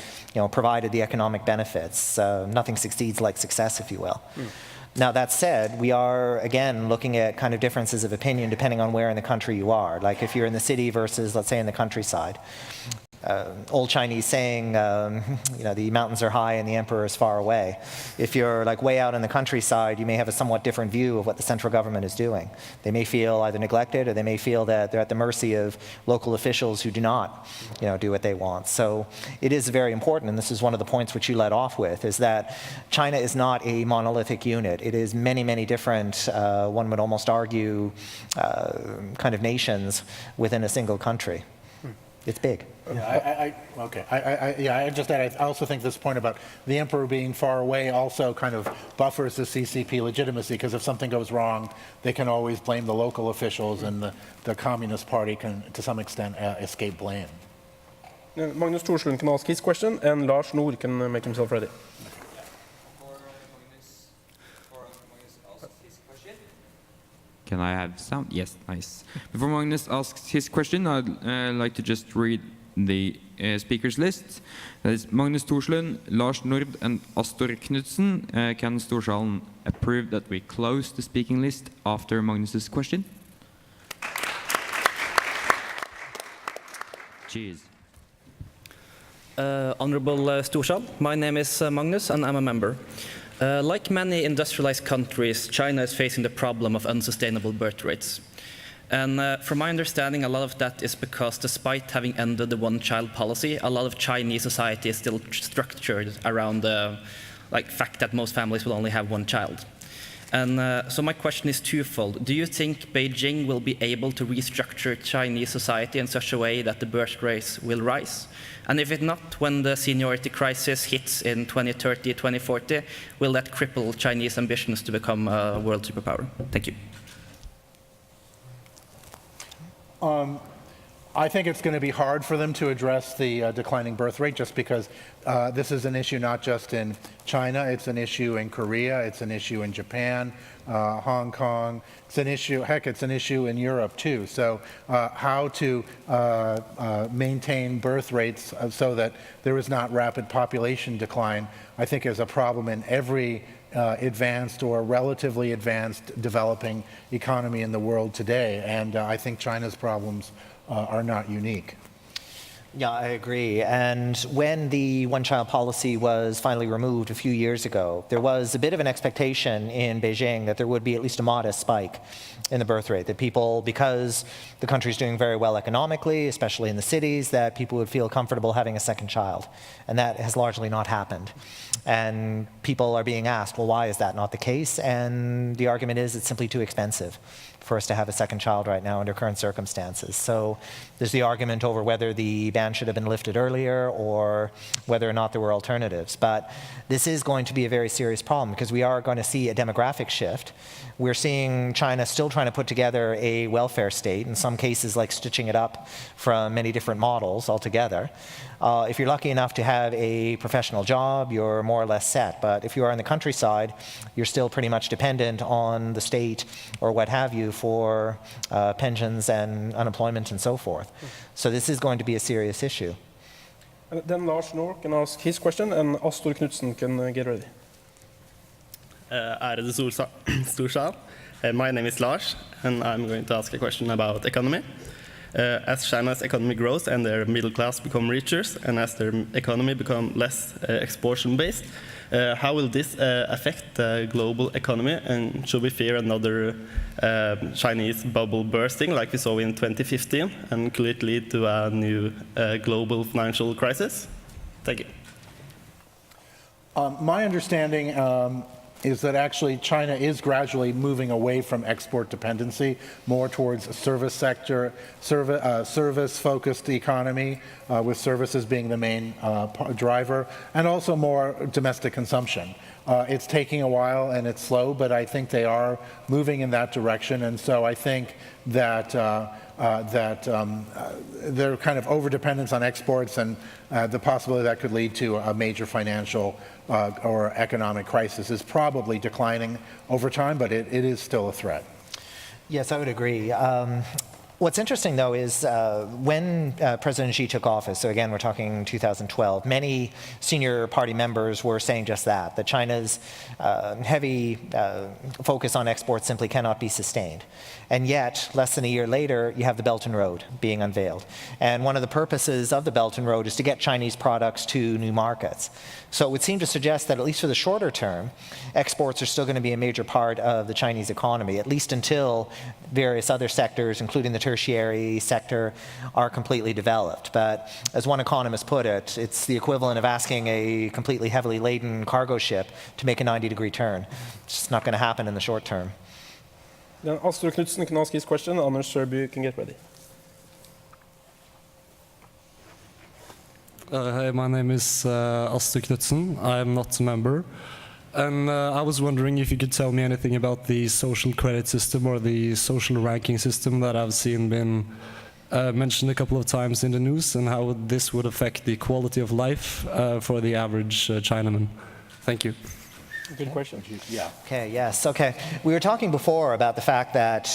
provided the economic benefits. Nothing succeeds like success, if you will. Now, that said, we are, again, looking at kind of differences of opinion depending on where in the country you are. Like if you're in the city versus, let's say, in the countryside. Old Chinese saying, the mountains are high and the emperor is far away. If you're like way out in the countryside, you may have a somewhat different view of what the central government is doing. They may feel either neglected or they may feel that they're at the mercy of local officials who do not, do what they want. So it is very important, and this is one of the points which you led off with, is that China is not a monolithic unit. It is many, many different, one would almost argue, kind of nations within a single country. It's big. I also think this point about the emperor being far away also kind of buffers the CCP legitimacy, because if something goes wrong, they can always blame the local officials, and the Communist Party can, to some extent, escape blame. Magnus Thorsson can ask his question, and Lars Nord can make himself ready. Can I have sound? Yes, nice. Before Magnus asks his question, I'd like to just read the speakers list. That is Magnus Thorsson, Lars Nord, and Astor Knudsen. Can Storsalen approve that we close the speaking list after Magnus's question? Cheers. Honorable Storsal, my name is Magnus and I'm a member. Like many industrialized countries, China is facing the problem of unsustainable birth rates. And from my understanding, a lot of that is because despite having ended the one-child policy, a lot of Chinese society is still structured around the fact that most families will only have one child. And so my question is twofold. Do you think Beijing will be able to restructure Chinese society in such a way that the birth rate will rise? And if it not, when the seniority crisis hits in 2030, 2040, will that cripple Chinese ambitions to become a world superpower? Thank you. I think it's going to be hard for them to address the declining birth rate, just because this is an issue not just in China, it's an issue in Korea, it's an issue in Japan, Hong Kong, it's an issue in Europe too. So how to maintain birth rates so that there is not rapid population decline, I think is a problem in every advanced or relatively advanced developing economy in the world today. And I think China's problems are not unique. Yeah, I agree. And when the one-child policy was finally removed a few years ago, there was a bit of an expectation in Beijing that there would be at least a modest spike in the birth rate, that people, because the country's doing very well economically, especially in the cities, that people would feel comfortable having a second child. And that has largely not happened. And people are being asked, well, why is that not the case? And the argument is it's simply too expensive. for us to have a second child right now under current circumstances. So there's the argument over whether the ban should have been lifted earlier or whether or not there were alternatives. But this is going to be a very serious problem because we are going to see a demographic shift. We're seeing China still trying to put together a welfare state, in some cases like stitching it up from many different models altogether. If you're lucky enough to have a professional job, you're more or less set. But if you are in the countryside, you're still pretty much dependent on the state or what have you for pensions and unemployment and so forth. So this is going to be a serious issue. Then Lars Nord can ask his question, and Astor Knudsen can get ready. Ærede storsal. My name is Lars, and I'm going to ask a question about economy. As China's economy grows and their middle class become richer, and as their economy become less exportation-based, how will this affect the global economy, and should we fear another Chinese bubble bursting like we saw in 2015, and could it lead to a new global financial crisis? Thank you. My understanding is that actually China is gradually moving away from export dependency, more towards a service sector, service-focused economy, with services being the main driver, and also more domestic consumption. It's taking a while and it's slow, but I think they are moving in that direction, and so I think that their kind of overdependence on exports and the possibility that could lead to a major financial or economic crisis is probably declining over time, but it is still a threat. Yes, I would agree. What's interesting, though, is when President Xi took office, so again, we're talking 2012, many senior party members were saying just that China's heavy focus on exports simply cannot be sustained. And yet, less than a year later, you have the Belt and Road being unveiled. And one of the purposes of the Belt and Road is to get Chinese products to new markets. So it would seem to suggest that at least for the shorter term, exports are still going to be a major part of the Chinese economy, at least until various other sectors, including the tertiary sector, are completely developed. But as one economist put it, it's the equivalent of asking a completely heavily laden cargo ship to make a 90-degree turn. It's just not going to happen in the short term. Then Astor Knudsen can ask his question, and Anders Søby can get ready. Hi, my name is Astor Knudsen. I'm not a member. And I was wondering if you could tell me anything about the social credit system or the social ranking system that I've seen been mentioned a couple of times in the news, and how this would affect the quality of life for the average Chinaman. Thank you. Good question. Yeah. Okay, yes, okay. We were talking before about the fact that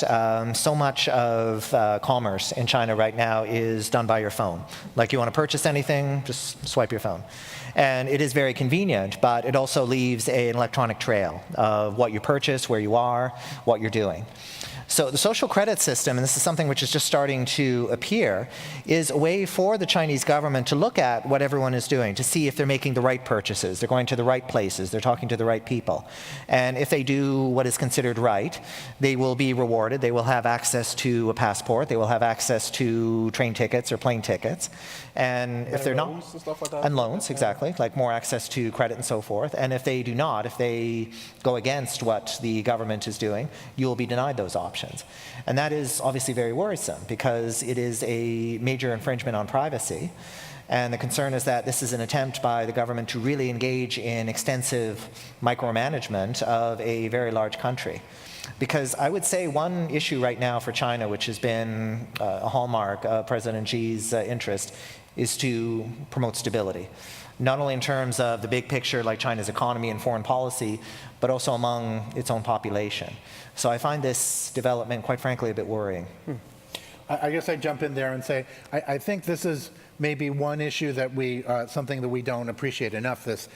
so much of commerce in China right now is done by your phone. Like you want to purchase anything, just swipe your phone. And it is very convenient, but it also leaves an electronic trail of what you purchase, where you are, what you're doing. So the social credit system, and this is something which is just starting to appear, is a way for the Chinese government to look at what everyone is doing, to see if they're making the right purchases, they're going to the right places, they're talking to the right people. And if they do what is considered right, they will be rewarded, they will have access to a passport, they will have access to train tickets or plane tickets. And if they're not, and stuff like that. And loans, exactly, like more access to credit and so forth. And if they do not, if they go against what the government is doing, you will be denied those options. And that is obviously very worrisome because it is a major infringement on privacy. And the concern is that this is an attempt by the government to really engage in extensive micromanagement of a very large country. Because I would say one issue right now for China, which has been a hallmark of President Xi's interest, is to promote stability. Not only in terms of the big picture, like China's economy and foreign policy, but also among its own population. So I find this development, quite frankly, a bit worrying. I guess I'd jump in there and say, I think this is maybe one issue that something that we don't appreciate enough, this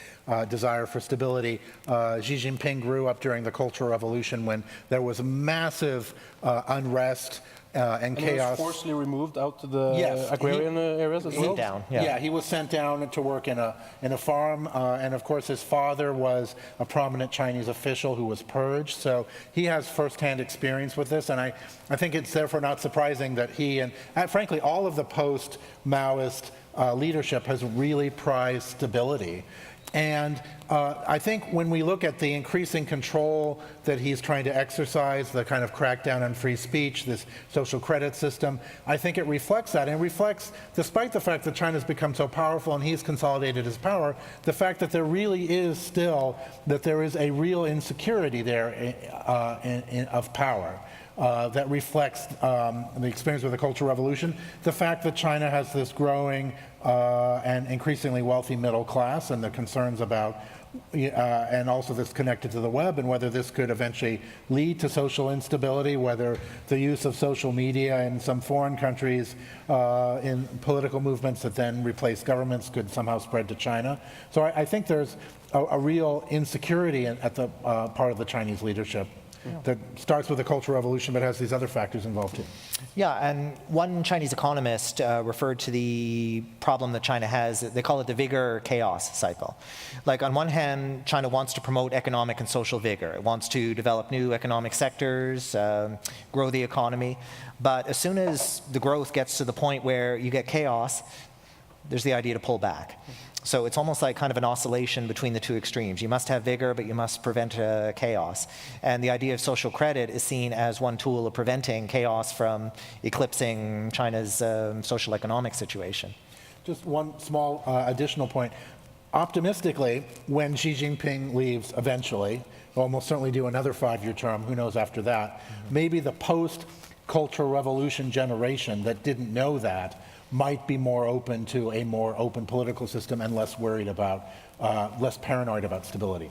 desire for stability. Xi Jinping grew up during the Cultural Revolution when there was massive unrest and chaos. He was forcibly removed out to the agrarian areas as well? Yeah, he was sent down to work in a farm, and of course his father was a prominent Chinese official who was purged, so he has first-hand experience with this, and I think it's therefore not surprising that he and frankly all of the post-Maoist leadership has really prized stability. And I think when we look at the increasing control that he's trying to exercise, the kind of crackdown on free speech, this social credit system, I think it reflects that. And it reflects, despite the fact that China's become so powerful and he's consolidated his power, the fact that there really is still, that there is a real insecurity there of power. That reflects the experience with the Cultural Revolution, the fact that China has this growing and increasingly wealthy middle class, and the concerns about, and also this connected to the web, and whether this could eventually lead to social instability, whether the use of social media in some foreign countries in political movements that then replace governments could somehow spread to China. So I think there's a real insecurity at the part of the Chinese leadership. That starts with the Cultural Revolution, but has these other factors involved too. Yeah, and one Chinese economist referred to the problem that China has, they call it the vigor-chaos cycle. Like, on one hand, China wants to promote economic and social vigor. It wants to develop new economic sectors, grow the economy. But as soon as the growth gets to the point where you get chaos, there's the idea to pull back. So it's almost like kind of an oscillation between the two extremes. You must have vigor, but you must prevent chaos. And the idea of social credit is seen as one tool of preventing chaos from eclipsing China's social economic situation. Just one small additional point. Optimistically, when Xi Jinping leaves eventually, we'll most certainly do another 5-year term, who knows after that, maybe the post-Cultural Revolution generation that didn't know that might be more open to a more open political system and less worried about, less paranoid about stability.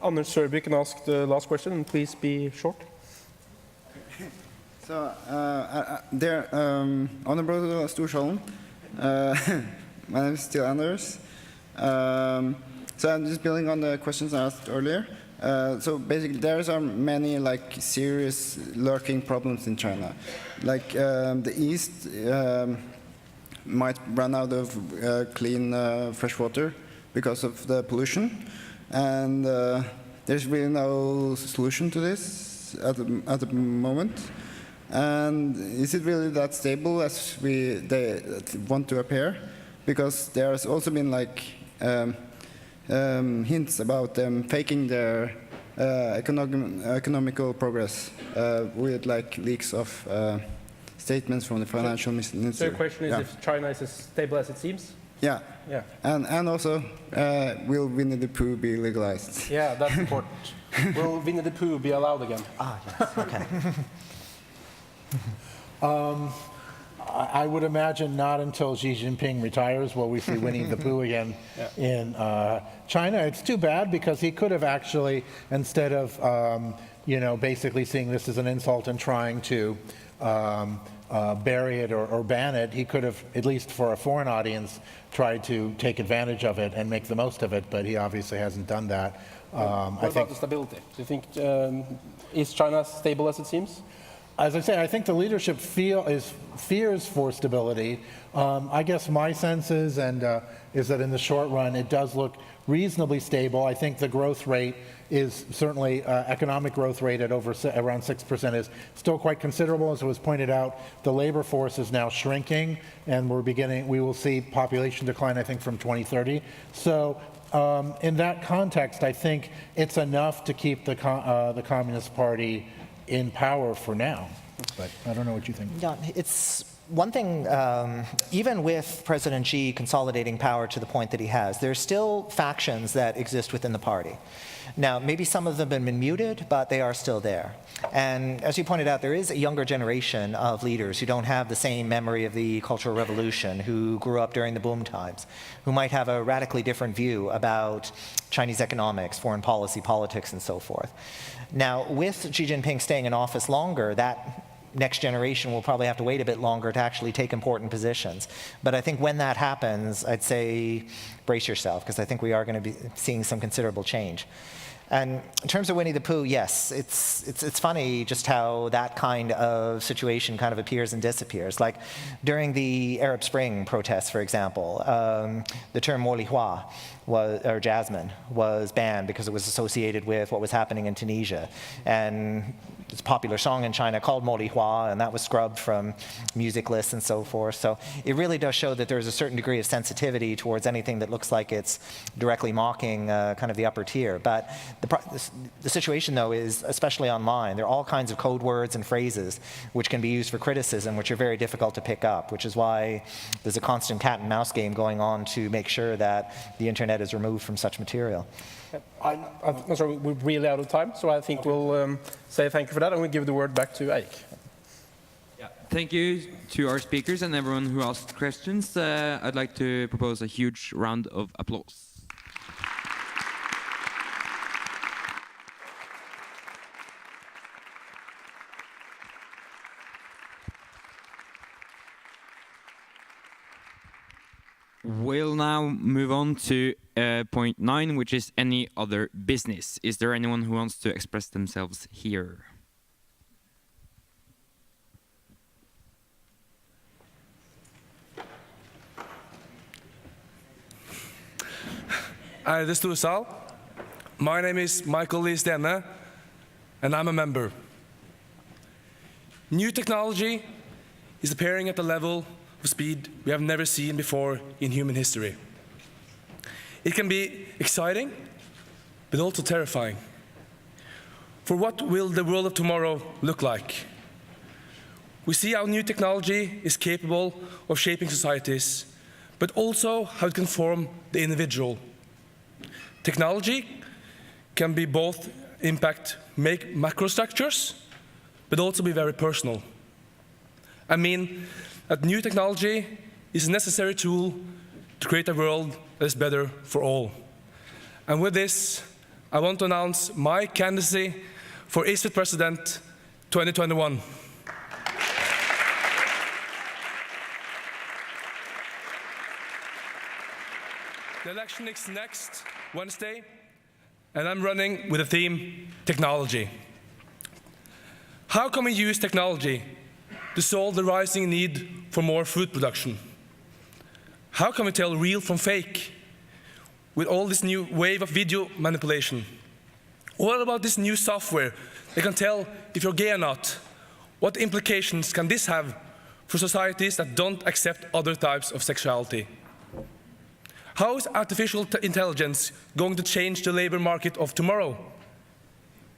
Anders Sørbye can ask the last question, and please be short. So, Honorable Storsalen, my name is still Anders. So I'm just building on the questions I asked earlier. So basically, there are many serious lurking problems in China. Like the East might run out of clean fresh water because of the pollution, and there's really no solution to this at the moment. And is it really that stable as they want to appear? Because there's also been hints about them faking their economical progress with leaks of statements from the financial minister. So the question is if China is as stable as it seems? Yeah. Yeah. And also, will Winnie the Pooh be legalized? Yeah, that's important. Will Winnie the Pooh be allowed again? Ah, yes, okay. I would imagine not until Xi Jinping retires will we see Winnie the Pooh again in China. It's too bad because he could have actually, instead of basically seeing this as an insult and trying to bury it or ban it, he could have, at least for a foreign audience, tried to take advantage of it and make the most of it, but he obviously hasn't done that. What about the stability? Do you think, is China as stable as it seems? As I say, I think the leadership fears for stability. I guess my sense is that in the short run, it does look reasonably stable. I think the growth rate is certainly, economic growth rate at around 6% is still quite considerable. As it was pointed out, the labor force is now shrinking, and we will see population decline, I think, from 2030. So in that context, I think it's enough to keep the Communist Party in power for now, but I don't know what you think. Yeah, it's one thing, even with President Xi consolidating power to the point that he has, there's still factions that exist within the party. Now, maybe some of them have been muted, but they are still there. And as you pointed out, there is a younger generation of leaders who don't have the same memory of the Cultural Revolution, who grew up during the boom times, who might have a radically different view about Chinese economics, foreign policy, politics, and so forth. Now, with Xi Jinping staying in office longer, that next generation will probably have to wait a bit longer to actually take important positions. But I think when that happens, I'd say brace yourself, because I think we are going to be seeing some considerable change. And in terms of Winnie the Pooh, yes, it's funny just how that kind of situation kind of appears and disappears. Like during the Arab Spring protests, for example, the term Molihua, or jasmine, was banned because it was associated with what was happening in Tunisia. And there's a popular song in China called Mo Li Hua, and that was scrubbed from music lists and so forth. So it really does show that there's a certain degree of sensitivity towards anything that looks like it's directly mocking kind of the upper tier. But the situation, though, is, especially online, there are all kinds of code words and phrases which can be used for criticism, which are very difficult to pick up, which is why there's a constant cat and mouse game going on to make sure that the internet is removed from such material. I'm sorry, we're really out of time, so I think we'll say thank you for that, and we'll give the word back to Eirik. Yeah. Thank you to our speakers and everyone who asked questions. I'd like to propose a huge round of applause. We'll now move on to point 9, which is any other business. Is there anyone who wants to express themselves here? Ærede storsal. My name is Michael Lanteigne, and I'm a member. New technology is appearing at a level of speed we have never seen before in human history. It can be exciting, but also terrifying. For what will the world of tomorrow look like? We see how new technology is capable of shaping societies, but also how it can form the individual. Technology can be both make macrostructures, but also be very personal. I mean that new technology is a necessary tool to create a world that is better for all. And with this, I want to announce my candidacy for ISFIT President 2021. The election is next Wednesday, and I'm running with the theme, technology. How can we use technology to solve the rising need for more food production? How can we tell real from fake with all this new wave of video manipulation? What about this new software that can tell if you're gay or not? What implications can this have for societies that don't accept other types of sexuality? How is artificial intelligence going to change the labor market of tomorrow?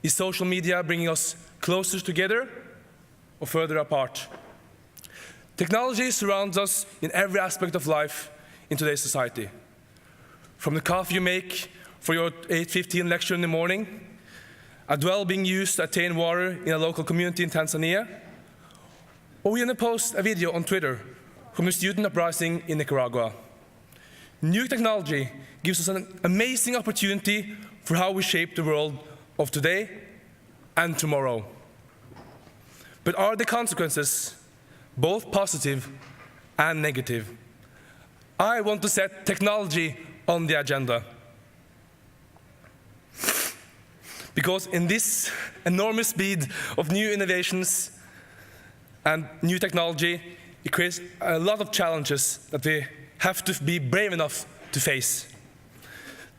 Is social media bringing us closer together or further apart? Technology surrounds us in every aspect of life in today's society. From the coffee you make for your 8:15 lecture in the morning, a well being used to attain water in a local community in Tanzania, or we're going to post a video on Twitter from a student uprising in Nicaragua. New technology gives us an amazing opportunity for how we shape the world of today and tomorrow. But are the consequences both positive and negative? I want to set technology on the agenda. Because in this enormous speed of new innovations and new technology, it creates a lot of challenges that we have to be brave enough to face.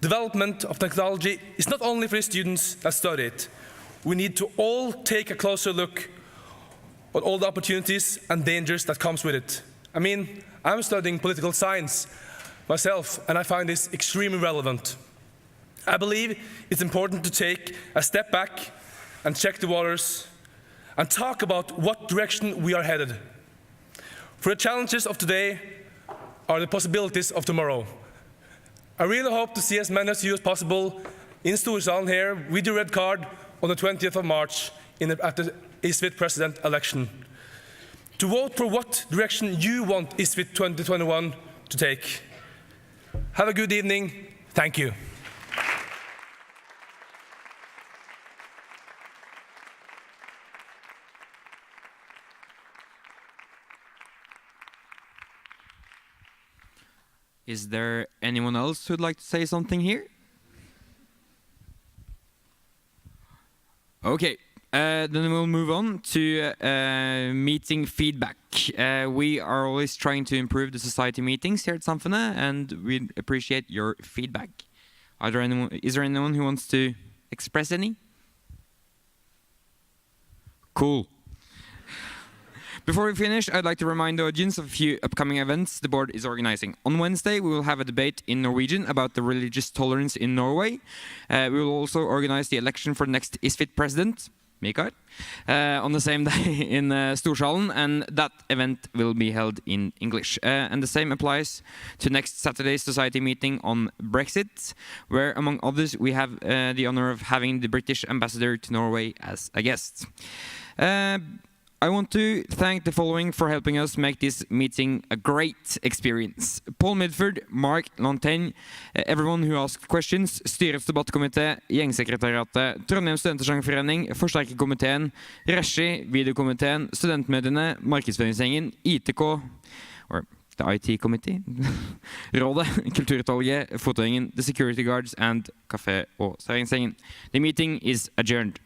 Development of technology is not only for the students that study it. We need to all take a closer look at all the opportunities and dangers that comes with it. I mean, I'm studying political science myself, and I find this extremely relevant. I believe it's important to take a step back and check the waters and talk about what direction we are headed. For the challenges of today are the possibilities of tomorrow. I really hope to see as many of you as possible in Storsalen here with the red card on the 20th of March at the ISFIT President election. To vote for what direction you want ISFIT 2021 to take. Have a good evening. Thank you. Is there anyone else who'd like to say something here? Okay, then we'll move on to meeting feedback. We are always trying to improve the society meetings here at Samfundet, and we appreciate your feedback. Is there anyone who wants to express any? Cool. Before we finish, I'd like to remind the audience of a few upcoming events the board is organizing. On Wednesday, we will have a debate in Norwegian about the religious tolerance in Norway. We will also organize the election for the next ISFIT president, Marc, on the same day in Storsalen, and that event will be held in English. And the same applies to next Saturday's society meeting on Brexit, where, among others, we have the honor of having the British ambassador to Norway as a guest. I want to thank the following for helping us make this meeting a great experience. Paul Midford, Marc, Lanteigne, everyone who asked questions, styrets debattkomité, gjengsekretariatet, Trondheim Studentersangforening, Forsterkerkomiteen, Reshi, Videokomiteen, Studentmediene, Markedsføringsgjengen, ITK, or the IT Committee, Rådet, Kulturutvalget, Fotogjengen, the Security Guards, and Kafé- og serveringsgjengen. The meeting is adjourned.